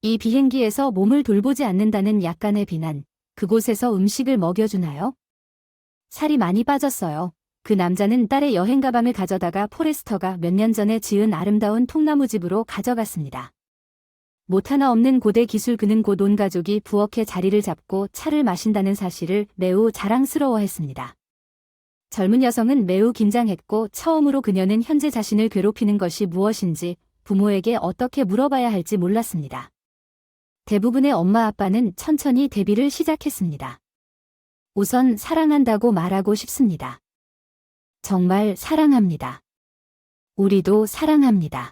Speaker 1: 이 비행기에서 몸을 돌보지 않는다는 약간의 비난. 그곳에서 음식을 먹여주나요? 살이 많이 빠졌어요. 그 남자는 딸의 여행 가방을 가져다가 포레스터가 몇 년 전에 지은 아름다운 통나무집으로 가져갔습니다. 못 하나 없는 고대 기술 그는 곧 온 가족이 부엌에 자리를 잡고 차를 마신다는 사실을 매우 자랑스러워했습니다. 젊은 여성은 매우 긴장했고 처음으로 그녀는 현재 자신을 괴롭히는 것이 무엇인지 부모에게 어떻게 물어봐야 할지 몰랐습니다. 대부분의 엄마 아빠는 천천히 대비를 시작했습니다. 우선 사랑한다고 말하고 싶습니다. 정말 사랑합니다. 우리도 사랑합니다.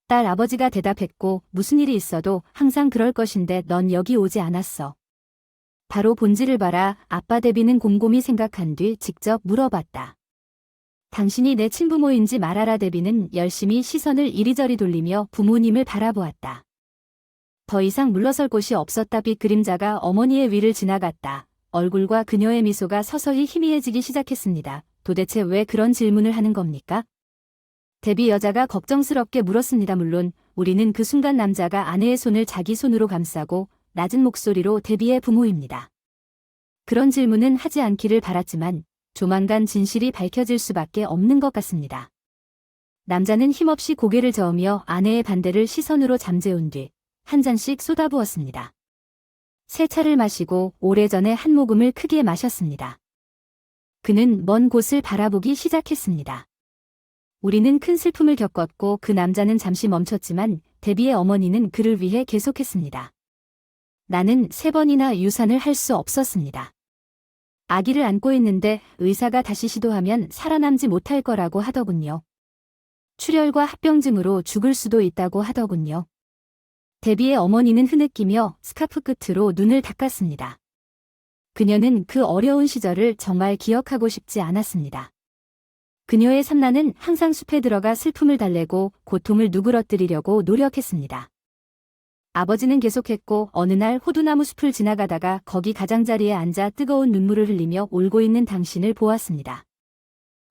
Speaker 1: 딸 아버지가 대답했고 무슨 일이 있어도 항상 그럴 것인데 넌 여기 오지 않았어. 바로 본질을 봐라. 아빠 데비는 곰곰이 생각한 뒤 직접 물어봤다. 당신이 내 친부모인지 말하라. 데비는 열심히 시선을 이리저리 돌리며 부모님을 바라보았다. 더 이상 물러설 곳이 없었다. 빛 그림자가 어머니의 위를 지나갔다. 얼굴과 그녀의 미소가 서서히 희미해지기 시작했습니다. 도대체 왜 그런 질문을 하는 겁니까? 데비 여자가 걱정스럽게 물었습니다. 물론 우리는 그 순간 남자가 아내의 손을 자기 손으로 감싸고 낮은 목소리로 데비의 부모입니다. 그런 질문은 하지 않기를 바랐지만 조만간 진실이 밝혀질 수밖에 없는 것 같습니다. 남자는 힘없이 고개를 저으며 아내의 반대를 시선으로 잠재운 뒤 한 잔씩 쏟아부었습니다. 새 차를 마시고 오래전에 한 모금을 크게 마셨습니다. 그는 먼 곳을 바라보기 시작했습니다. 우리는 큰 슬픔을 겪었고 그 남자는 잠시 멈췄지만 데비의 어머니는 그를 위해 계속했습니다. 나는 3번이나 유산을 할 수 없었습니다. 아기를 안고 있는데 의사가 다시 시도하면 살아남지 못할 거라고 하더군요. 출혈과 합병증으로 죽을 수도 있다고 하더군요. 데비의 어머니는 흐느끼며 스카프 끝으로 눈을 닦았습니다. 그녀는 그 어려운 시절을 정말 기억하고 싶지 않았습니다. 그녀의 삼라는 항상 숲에 들어가 슬픔을 달래고 고통을 누그러뜨리려고 노력했습니다. 아버지는 계속했고 어느 날 호두나무 숲을 지나가다가 거기 가장자리에 앉아 뜨거운 눈물을 흘리며 울고 있는 당신을 보았습니다.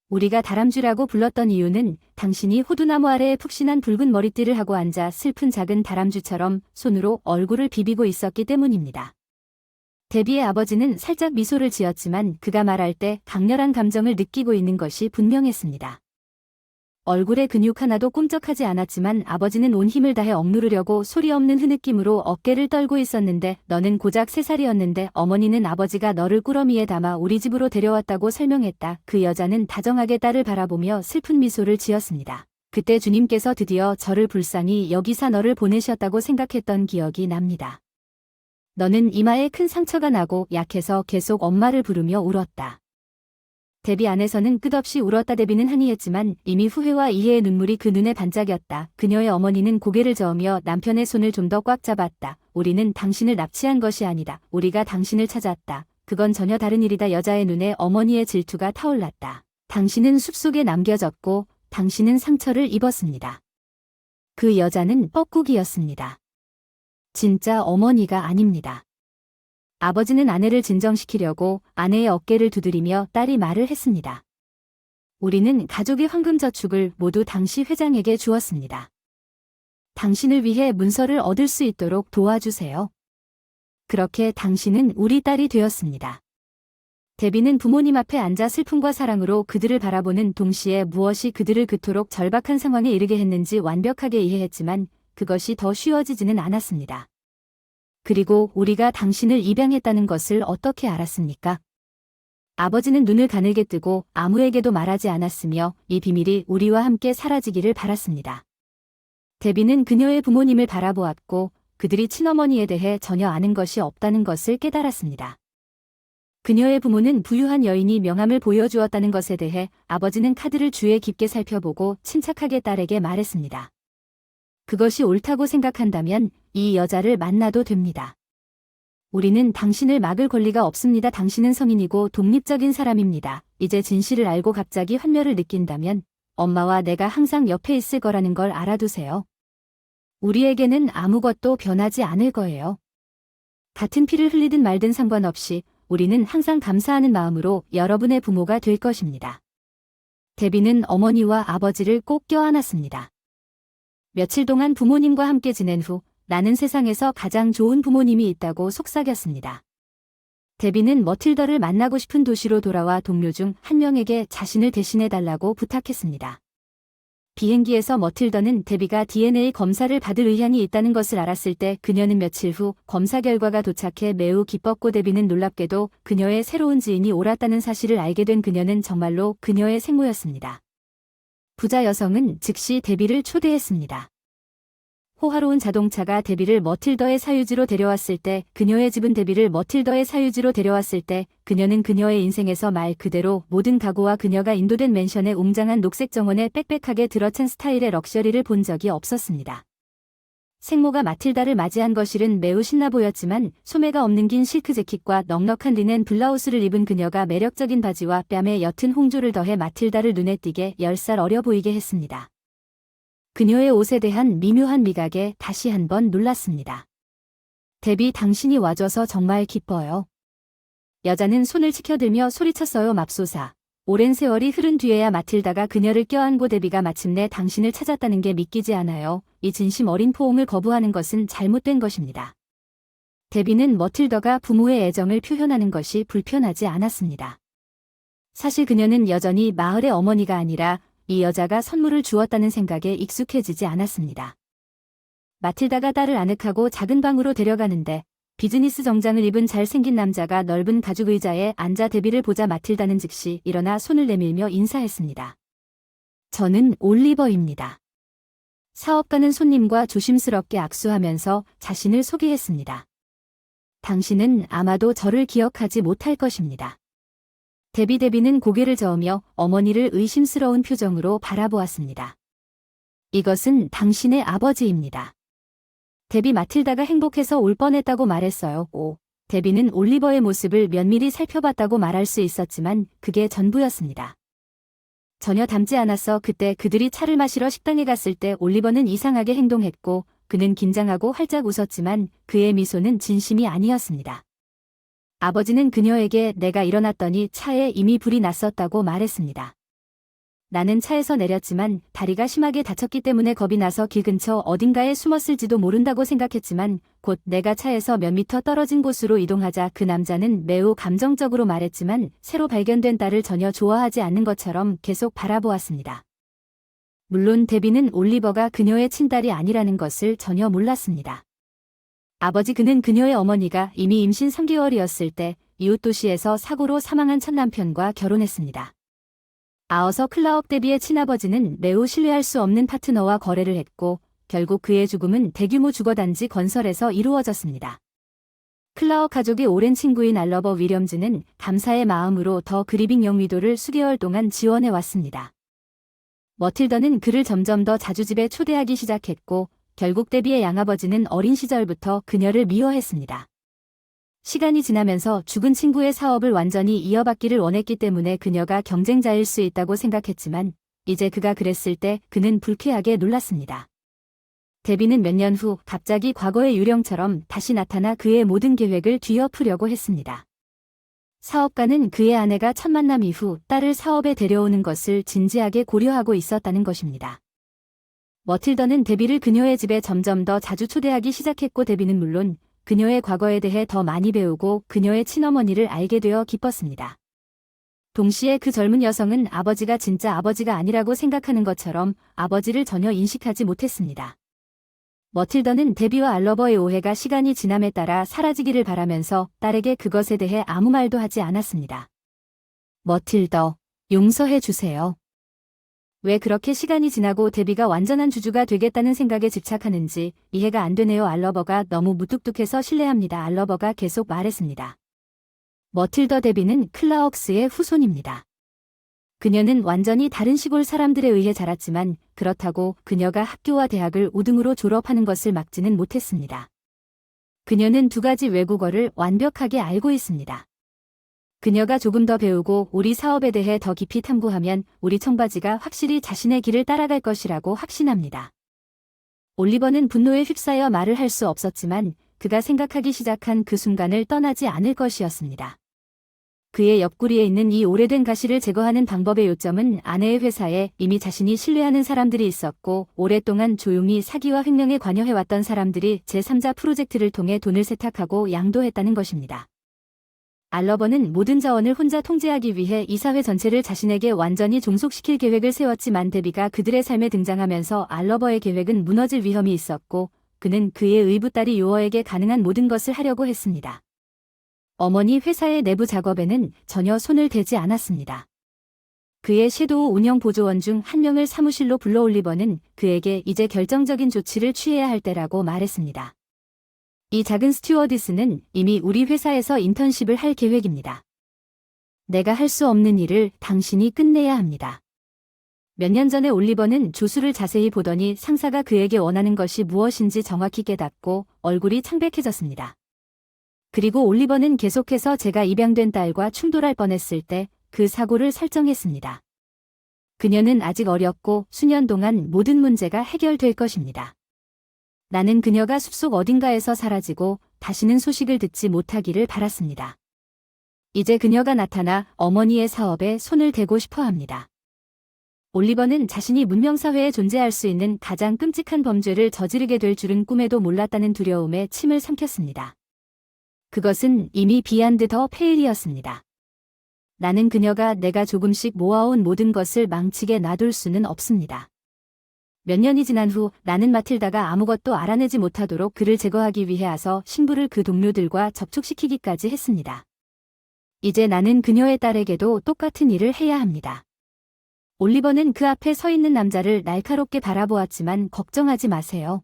Speaker 1: 우리가 다람쥐라고 불렀던 이유는 당신이 호두나무 아래에 푹신한 붉은 머리띠를 하고 앉아 슬픈 작은 다람쥐처럼 손으로 얼굴을 비비고 있었기 때문입니다. 데비의 아버지는 살짝 미소를 지었지만 그가 말할 때 강렬한 감정을 느끼고 있는 것이 분명했습니다. 얼굴의 근육 하나도 꿈쩍하지 않았지만 아버지는 온 힘을 다해 억누르려고 소리 없는 흐느낌으로 어깨를 떨고 있었는데 너는 고작 3살이었는데 어머니는 아버지가 너를 꾸러미에 담아 우리 집으로 데려왔다고 설명했다. 그 여자는 다정하게 딸을 바라보며 슬픈 미소를 지었습니다. 그때 주님께서 드디어 저를 불쌍히 여기사 너를 보내셨다고 생각했던 기억이 납니다. 너는 이마에 큰 상처가 나고 약해서 계속 엄마를 부르며 울었다. 데비 안에서는 끝없이 울었다. 데비는 항의했지만 이미 후회와 이해의 눈물이 그 눈에 반짝였다. 그녀의 어머니는 고개를 저으며 남편의 손을 좀 더 꽉 잡았다. 우리는 당신을 납치한 것이 아니다. 우리가 당신을 찾았다. 그건 전혀 다른 일이다. 여자의 눈에 어머니의 질투가 타올랐다. 당신은 숲속에 남겨졌고 당신은 상처를 입었습니다. 그 여자는 뻐꾸기였습니다. 진짜 어머니가 아닙니다. 아버지는 아내를 진정시키려고 아내의 어깨를 두드리며 딸이 말을 했습니다. 우리는 가족의 황금저축을 모두 당시 회장에게 주었습니다. 당신을 위해 문서를 얻을 수 있도록 도와주세요. 그렇게 당신은 우리 딸이 되었습니다. 데비는 부모님 앞에 앉아 슬픔과 사랑으로 그들을 바라보는 동시에 무엇이 그들을 그토록 절박한 상황에 이르게 했는지 완벽하게 이해했지만 그것이 더 쉬워지지는 않았습니다. 그리고 우리가 당신을 입양했다는 것을 어떻게 알았습니까? 아버지는 눈을 가늘게 뜨고 아무에게도 말하지 않았으며 이 비밀이 우리와 함께 사라지기를 바랐습니다. 데비는 그녀의 부모님을 바라보았고 그들이 친어머니에 대해 전혀 아는 것이 없다는 것을 깨달았습니다. 그녀의 부모는 부유한 여인이 명함을 보여주었다는 것에 대해 아버지는 카드를 주의 깊게 살펴보고 침착하게 딸에게 말했습니다. 그것이 옳다고 생각한다면 이 여자를 만나도 됩니다. 우리는 당신을 막을 권리가 없습니다. 당신은 성인이고 독립적인 사람입니다. 이제 진실을 알고 갑자기 환멸을 느낀다면 엄마와 내가 항상 옆에 있을 거라는 걸 알아두세요. 우리에게는 아무것도 변하지 않을 거예요. 같은 피를 흘리든 말든 상관없이 우리는 항상 감사하는 마음으로 여러분의 부모가 될 것입니다. 데비는 어머니와 아버지를 꼭 껴안았습니다. 며칠 동안 부모님과 함께 지낸 후 나는 세상에서 가장 좋은 부모님이 있다고 속삭였습니다. 데비는 머틸더를 만나고 싶은 도시로 돌아와 동료 중 한 명에게 자신을 대신해달라고 부탁했습니다. 비행기에서 머틸더는 데비가 DNA 검사를 받을 의향이 있다는 것을 알았을 때 그녀는 며칠 후 검사 결과가 도착해 매우 기뻤고 데비는 놀랍게도 그녀의 새로운 지인이 옳았다는 사실을 알게 된 그녀는 정말로 그녀의 생모였습니다. 부자 여성은 즉시 데비를 초대했습니다. 호화로운 자동차가 데비를 머틸더의 사유지로 데려왔을 때 그녀의 집은 데비를 머틸더의 사유지로 데려왔을 때 그녀는 그녀의 인생에서 말 그대로 모든 가구와 그녀가 인도된 맨션의 웅장한 녹색 정원에 빽빽하게 들어찬 스타일의 럭셔리를 본 적이 없었습니다. 생모가 마틸다를 맞이한 거실은 매우 신나 보였지만 소매가 없는 긴 실크 재킷과 넉넉한 리넨 블라우스를 입은 그녀가 매력적인 바지와 뺨에 옅은 홍조를 더해 마틸다를 눈에 띄게 10살 어려 보이게 했습니다. 그녀의 옷에 대한 미묘한 미각에 다시 한번 놀랐습니다. 데비, 당신이 와줘서 정말 기뻐요. 여자는 손을 치켜들며 소리쳤어요. 맙소사. 오랜 세월이 흐른 뒤에야 마틸다가 그녀를 껴안고 데비가 마침내 당신을 찾았다는 게 믿기지 않아요. 이 진심 어린 포옹을 거부하는 것은 잘못된 것입니다. 데비는 머틸더가 부모의 애정을 표현하는 것이 불편하지 않았습니다. 사실 그녀는 여전히 마을의 어머니가 아니라 이 여자가 선물을 주었다는 생각에 익숙해지지 않았습니다. 마틸다가 딸을 아늑하고 작은 방으로 데려가는데 비즈니스 정장을 입은 잘생긴 남자가 넓은 가죽 의자에 앉아 데비를 보자 마틸다는 즉시 일어나 손을 내밀며 인사했습니다. 저는 올리버입니다. 사업가는 손님과 조심스럽게 악수하면서 자신을 소개했습니다. 당신은 아마도 저를 기억하지 못할 것입니다. 데비는 고개를 저으며 어머니를 의심스러운 표정으로 바라보았습니다. 이것은 당신의 아버지입니다. 데비 마틸다가 행복해서 올 뻔했다고 말했어요. 데비는 올리버의 모습을 면밀히 살펴봤다고 말할 수 있었지만 그게 전부였습니다. 전혀 닮지 않았어. 그때 그들이 차를 마시러 식당에 갔을 때 올리버는 이상하게 행동했고 그는 긴장하고 활짝 웃었지만 그의 미소는 진심이 아니었습니다. 아버지는 그녀에게 내가 일어났더니 차에 이미 불이 났었다고 말했습니다. 나는 차에서 내렸지만 다리가 심하게 다쳤기 때문에 겁이 나서 길 근처 어딘가에 숨었을지도 모른다고 생각했지만 곧 내가 차에서 몇 미터 떨어진 곳으로 이동하자 그 남자는 매우 감정적으로 말했지만 새로 발견된 딸을 전혀 좋아하지 않는 것처럼 계속 바라보았습니다. 물론 데비는 올리버가 그녀의 친딸이 아니라는 것을 전혀 몰랐습니다. 아버지 그는 그녀의 어머니가 이미 임신 3개월이었을 때 이웃 도시에서 사고로 사망한 첫 남편과 결혼했습니다. 아어서 클라억 데비의 친아버지는 매우 신뢰할 수 없는 파트너와 거래를 했고 결국 그의 죽음은 대규모 주거단지 건설에서 이루어졌습니다. 클라억 가족의 오랜 친구인 알러버 위렴즈는 감사의 마음으로 더 그리빙 영위도를 수개월 동안 지원해 왔습니다. 머틸더는 그를 점점 더 자주 집에 초대하기 시작했고 결국 데비의 양아버지는 어린 시절부터 그녀를 미워했습니다. 시간이 지나면서 죽은 친구의 사업을 완전히 이어받기를 원했기 때문에 그녀가 경쟁자일 수 있다고 생각했지만 이제 그가 그랬을 때 그는 불쾌하게 놀랐습니다. 데비는 몇 년 후 갑자기 과거의 유령처럼 다시 나타나 그의 모든 계획을 뒤엎으려고 했습니다. 사업가는 그의 아내가 첫 만남 이후 딸을 사업에 데려오는 것을 진지하게 고려하고 있었다는 것입니다. 머틸더는 데비를 그녀의 집에 점점 더 자주 초대하기 시작했고 데비는 물론 그녀의 과거에 대해 더 많이 배우고 그녀의 친어머니를 알게 되어 기뻤습니다. 동시에 그 젊은 여성은 아버지가 진짜 아버지가 아니라고 생각하는 것처럼 아버지를 전혀 인식하지 못했습니다. 머틸더는 데비와 알러버의 오해가 시간이 지남에 따라 사라지기를 바라면서 딸에게 그것에 대해 아무 말도 하지 않았습니다. 머틸더, 용서해 주세요. 왜 그렇게 시간이 지나고 데비가 완전한 주주가 되겠다는 생각에 집착하는지 이해가 안 되네요. 알러버가 너무 무뚝뚝해서 실례합니다. 알러버가 계속 말했습니다. 머틸더 데비는 클라억스의 후손입니다. 그녀는 완전히 다른 시골 사람들에 의해 자랐지만 그렇다고 그녀가 학교와 대학을 우등으로 졸업하는 것을 막지는 못했습니다. 그녀는 2가지 외국어를 완벽하게 알고 있습니다. 그녀가 조금 더 배우고 우리 사업에 대해 더 깊이 탐구하면 우리 청바지가 확실히 자신의 길을 따라갈 것이라고 확신합니다. 올리버는 분노에 휩싸여 말을 할 수 없었지만 그가 생각하기 시작한 그 순간을 떠나지 않을 것이었습니다. 그의 옆구리에 있는 이 오래된 가시를 제거하는 방법의 요점은 아내의 회사에 이미 자신이 신뢰하는 사람들이 있었고 오랫동안 조용히 사기와 횡령에 관여해왔던 사람들이 제3자 프로젝트를 통해 돈을 세탁하고 양도했다는 것입니다. 알러버는 모든 자원을 혼자 통제하기 위해 이 사회 전체를 자신에게 완전히 종속시킬 계획을 세웠지만 데비가 그들의 삶에 등장하면서 알러버의 계획은 무너질 위험이 있었고 그는 그의 의붓 딸이 요어에게 가능한 모든 것을 하려고 했습니다. 어머니 회사의 내부 작업에는 전혀 손을 대지 않았습니다. 그의 섀도우 운영 보조원 중 한 명을 사무실로 불러 올리버는 그에게 이제 결정적인 조치를 취해야 할 때라고 말했습니다. 이 작은 스튜어디스는 이미 우리 회사에서 인턴십을 할 계획입니다. 내가 할 수 없는 일을 당신이 끝내야 합니다. 몇 년 전에 올리버는 조수를 자세히 보더니 상사가 그에게 원하는 것이 무엇인지 정확히 깨닫고 얼굴이 창백해졌습니다. 그리고 올리버는 계속해서 제가 입양된 딸과 충돌할 뻔했을 때 그 사고를 설정했습니다. 그녀는 아직 어렸고 수년 동안 모든 문제가 해결될 것입니다. 나는 그녀가 숲속 어딘가에서 사라지고 다시는 소식을 듣지 못하기를 바랐습니다. 이제 그녀가 나타나 어머니의 사업에 손을 대고 싶어 합니다. 올리버는 자신이 문명사회에 존재할 수 있는 가장 끔찍한 범죄를 저지르게 될 줄은 꿈에도 몰랐다는 두려움에 침을 삼켰습니다. 그것은 이미 비안드 더 페일이었습니다. 나는 그녀가 내가 조금씩 모아온 모든 것을 망치게 놔둘 수는 없습니다. 몇 년이 지난 후 나는 마틸다가 아무것도 알아내지 못하도록 그를 제거하기 위해 와서 신부를 그 동료들과 접촉시키기까지 했습니다. 이제 나는 그녀의 딸에게도 똑같은 일을 해야 합니다. 올리버는 그 앞에 서 있는 남자를 날카롭게 바라보았지만 걱정하지 마세요.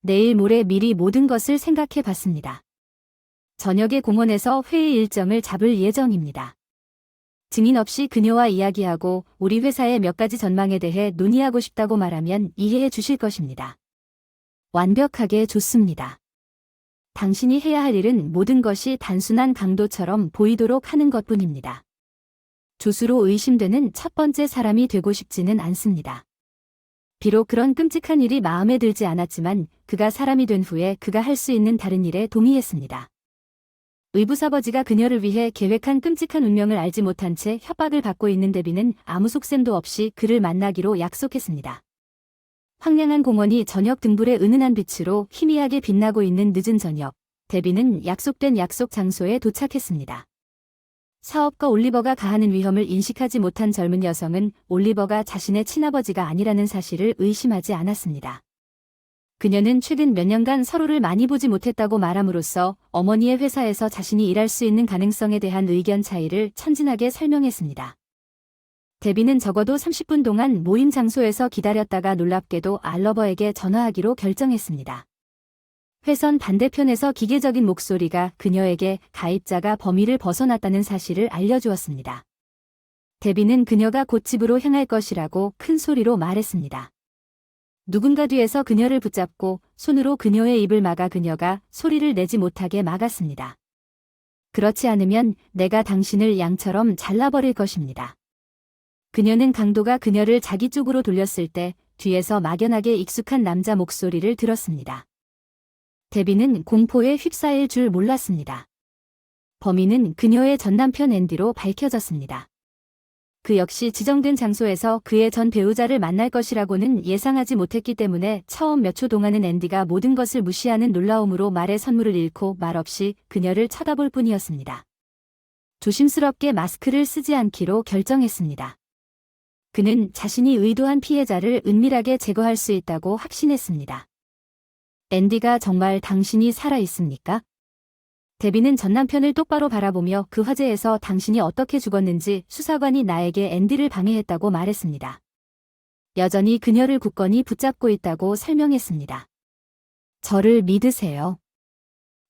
Speaker 1: 내일 모레 미리 모든 것을 생각해 봤습니다. 저녁에 공원에서 회의 일정을 잡을 예정입니다. 증인 없이 그녀와 이야기하고 우리 회사의 몇 가지 전망에 대해 논의하고 싶다고 말하면 이해해 주실 것입니다. 완벽하게 좋습니다. 당신이 해야 할 일은 모든 것이 단순한 강도처럼 보이도록 하는 것뿐입니다. 조수로 의심되는 첫 번째 사람이 되고 싶지는 않습니다. 비록 그런 끔찍한 일이 마음에 들지 않았지만 그가 사람이 된 후에 그가 할 수 있는 다른 일에 동의했습니다. 의붓아버지가 그녀를 위해 계획한 끔찍한 운명을 알지 못한 채 협박을 받고 있는 데비는 아무 속셈도 없이 그를 만나기로 약속했습니다. 황량한 공원이 저녁 등불의 은은한 빛으로 희미하게 빛나고 있는 늦은 저녁, 데비는 약속된 약속 장소에 도착했습니다. 사업가 올리버가 가하는 위험을 인식하지 못한 젊은 여성은 올리버가 자신의 친아버지가 아니라는 사실을 의심하지 않았습니다. 그녀는 최근 몇 년간 서로를 많이 보지 못했다고 말함으로써 어머니의 회사에서 자신이 일할 수 있는 가능성에 대한 의견 차이를 천진하게 설명했습니다. 데비는 적어도 30분 동안 모임 장소에서 기다렸다가 놀랍게도 알러버에게 전화하기로 결정했습니다. 회선 반대편에서 기계적인 목소리가 그녀에게 가입자가 범위를 벗어났다는 사실을 알려주었습니다. 데비는 그녀가 곧 집으로 향할 것이라고 큰 소리로 말했습니다. 누군가 뒤에서 그녀를 붙잡고 손으로 그녀의 입을 막아 그녀가 소리를 내지 못하게 막았습니다. 그렇지 않으면 내가 당신을 양처럼 잘라버릴 것입니다. 그녀는 강도가 그녀를 자기 쪽으로 돌렸을 때 뒤에서 막연하게 익숙한 남자 목소리를 들었습니다. 데비는 공포에 휩싸일 줄 몰랐습니다. 범인은 그녀의 전남편 앤디로 밝혀졌습니다. 그 역시 지정된 장소에서 그의 전 배우자를 만날 것이라고는 예상하지 못했기 때문에 처음 몇 초 동안은 앤디가 모든 것을 무시하는 놀라움으로 말의 선물을 잃고 말없이 그녀를 쳐다볼 뿐이었습니다. 조심스럽게 마스크를 쓰지 않기로 결정했습니다. 그는 자신이 의도한 피해자를 은밀하게 제거할 수 있다고 확신했습니다. 앤디가 정말 당신이 살아 있습니까? 데비는 전남편을 똑바로 바라보며 그 화재에서 당신이 어떻게 죽었는지 수사관이 나에게 앤디를 방해했다고 말했습니다. 여전히 그녀를 굳건히 붙잡고 있다고 설명했습니다. 저를 믿으세요.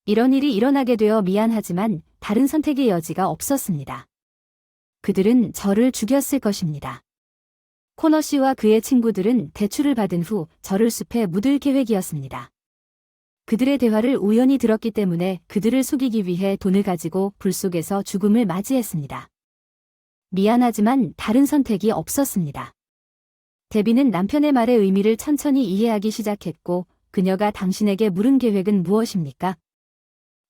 Speaker 1: 이런 일이 일어나게 되어 미안하지만 다른 선택의 여지가 없었습니다. 그들은 저를 죽였을 것입니다. 코너 씨와 그의 친구들은 대출을 받은 후 저를 숲에 묻을 계획이었습니다. 그들의 대화를 우연히 들었기 때문에 그들을 속이기 위해 돈을 가지고 불 속에서 죽음을 맞이했습니다. 미안하지만 다른 선택이 없었습니다. 데비는 남편의 말의 의미를 천천히 이해하기 시작했고 그녀가 당신에게 물은 계획은 무엇입니까?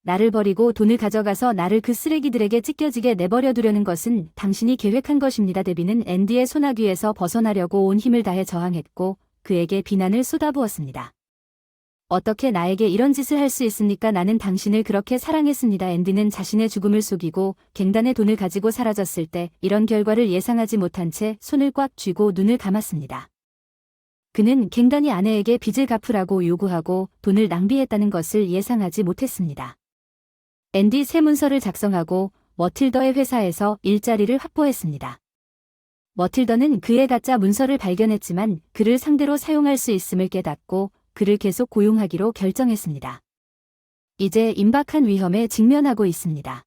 Speaker 1: 나를 버리고 돈을 가져가서 나를 그 쓰레기들에게 찢겨지게 내버려 두려는 것은 당신이 계획한 것입니다. 데비는 앤디의 소나귀에서 벗어나려고 온 힘을 다해 저항했고 그에게 비난을 쏟아부었습니다. 어떻게 나에게 이런 짓을 할 수 있습니까? 나는 당신을 그렇게 사랑했습니다. 앤디는 자신의 죽음을 속이고 갱단의 돈을 가지고 사라졌을 때 이런 결과를 예상하지 못한 채 손을 꽉 쥐고 눈을 감았습니다. 그는 갱단이 아내에게 빚을 갚으라고 요구하고 돈을 낭비했다는 것을 예상하지 못했습니다. 앤디 새 문서를 작성하고 머틸더의 회사에서 일자리를 확보했습니다. 머틸더는 그의 가짜 문서를 발견했지만 그를 상대로 사용할 수 있음을 깨닫고 그를 계속 고용하기로 결정했습니다. 이제 임박한 위험에 직면하고 있습니다.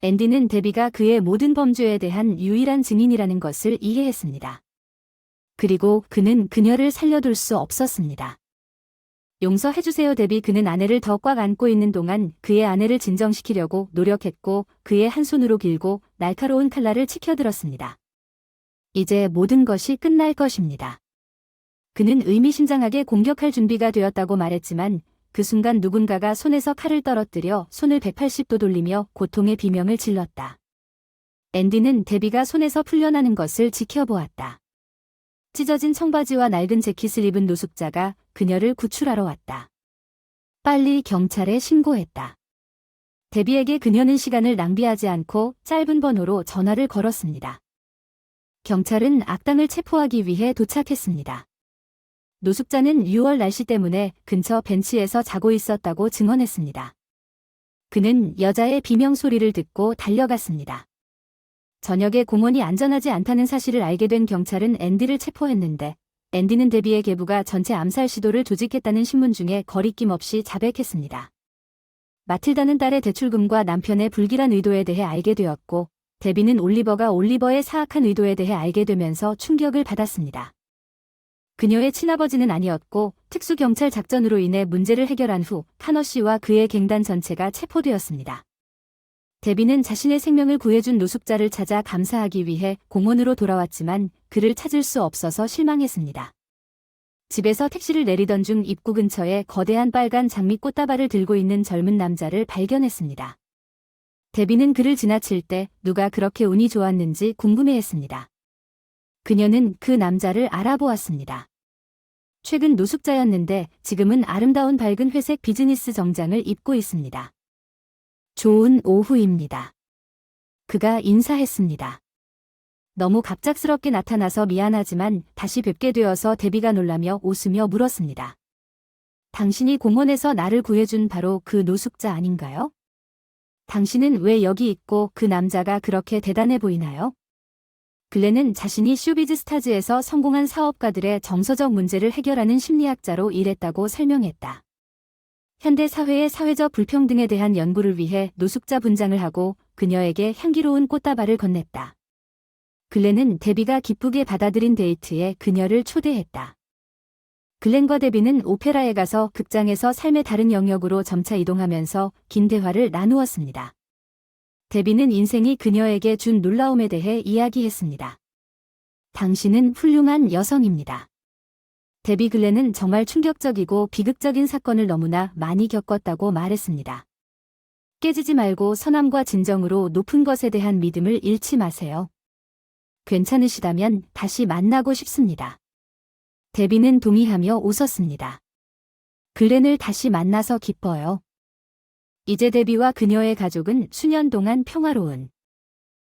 Speaker 1: 앤디는 데비가 그의 모든 범죄에 대한 유일한 증인이라는 것을 이해했습니다. 그리고 그는 그녀를 살려둘 수 없었습니다. 용서해주세요 데비. 그는 아내를 더 꽉 안고 있는 동안 그의 아내를 진정시키려고 노력했고 그의 한 손으로 길고 날카로운 칼날을 치켜들었습니다. 이제 모든 것이 끝날 것입니다. 그는 의미심장하게 공격할 준비가 되었다고 말했지만 그 순간 누군가가 손에서 칼을 떨어뜨려 손을 180도 돌리며 고통의 비명을 질렀다. 앤디는 데비가 손에서 풀려나는 것을 지켜보았다. 찢어진 청바지와 낡은 재킷을 입은 노숙자가 그녀를 구출하러 왔다. 빨리 경찰에 신고했다. 데비에게 그녀는 시간을 낭비하지 않고 짧은 번호로 전화를 걸었습니다. 경찰은 악당을 체포하기 위해 도착했습니다. 노숙자는 6월 날씨 때문에 근처 벤치에서 자고 있었다고 증언했습니다. 그는 여자의 비명 소리를 듣고 달려갔습니다. 저녁에 공원이 안전하지 않다는 사실을 알게 된 경찰은 앤디를 체포했는데 앤디는 데비의 계부가 전체 암살 시도를 조직했다는 신문 중에 거리낌 없이 자백했습니다. 마틸다는 딸의 대출금과 남편의 불길한 의도에 대해 알게 되었고 데비는 올리버가 올리버의 사악한 의도에 대해 알게 되면서 충격을 받았습니다. 그녀의 친아버지는 아니었고 특수경찰 작전으로 인해 문제를 해결한 후 카너 씨와 그의 갱단 전체가 체포되었습니다. 데비는 자신의 생명을 구해준 노숙자를 찾아 감사하기 위해 공원으로 돌아왔지만 그를 찾을 수 없어서 실망했습니다. 집에서 택시를 내리던 중 입구 근처에 거대한 빨간 장미 꽃다발을 들고 있는 젊은 남자를 발견했습니다. 데비는 그를 지나칠 때 누가 그렇게 운이 좋았는지 궁금해했습니다. 그녀는 그 남자를 알아보았습니다. 최근 노숙자였는데 지금은 아름다운 밝은 회색 비즈니스 정장을 입고 있습니다. 좋은 오후입니다. 그가 인사했습니다. 너무 갑작스럽게 나타나서 미안하지만 다시 뵙게 되어서 데비가 놀라며 웃으며 물었습니다. 당신이 공원에서 나를 구해준 바로 그 노숙자 아닌가요? 당신은 왜 여기 있고 그 남자가 그렇게 대단해 보이나요? 글렌은 자신이 쇼비즈 스타즈에서 성공한 사업가들의 정서적 문제를 해결하는 심리학자로 일했다고 설명했다. 현대 사회의 사회적 불평등에 대한 연구를 위해 노숙자 분장을 하고 그녀에게 향기로운 꽃다발을 건넸다. 글렌은 데비가 기쁘게 받아들인 데이트에 그녀를 초대했다. 글렌과 데비는 오페라에 가서 극장에서 삶의 다른 영역으로 점차 이동하면서 긴 대화를 나누었습니다. 데비는 인생이 그녀에게 준 놀라움에 대해 이야기했습니다. 당신은 훌륭한 여성입니다. 데비 글렌은 정말 충격적이고 비극적인 사건을 너무나 많이 겪었다고 말했습니다. 깨지지 말고 선함과 진정으로 높은 것에 대한 믿음을 잃지 마세요. 괜찮으시다면 다시 만나고 싶습니다. 데비는 동의하며 웃었습니다. 글렌을 다시 만나서 기뻐요. 이제 데비와 그녀의 가족은 수년 동안 평화로운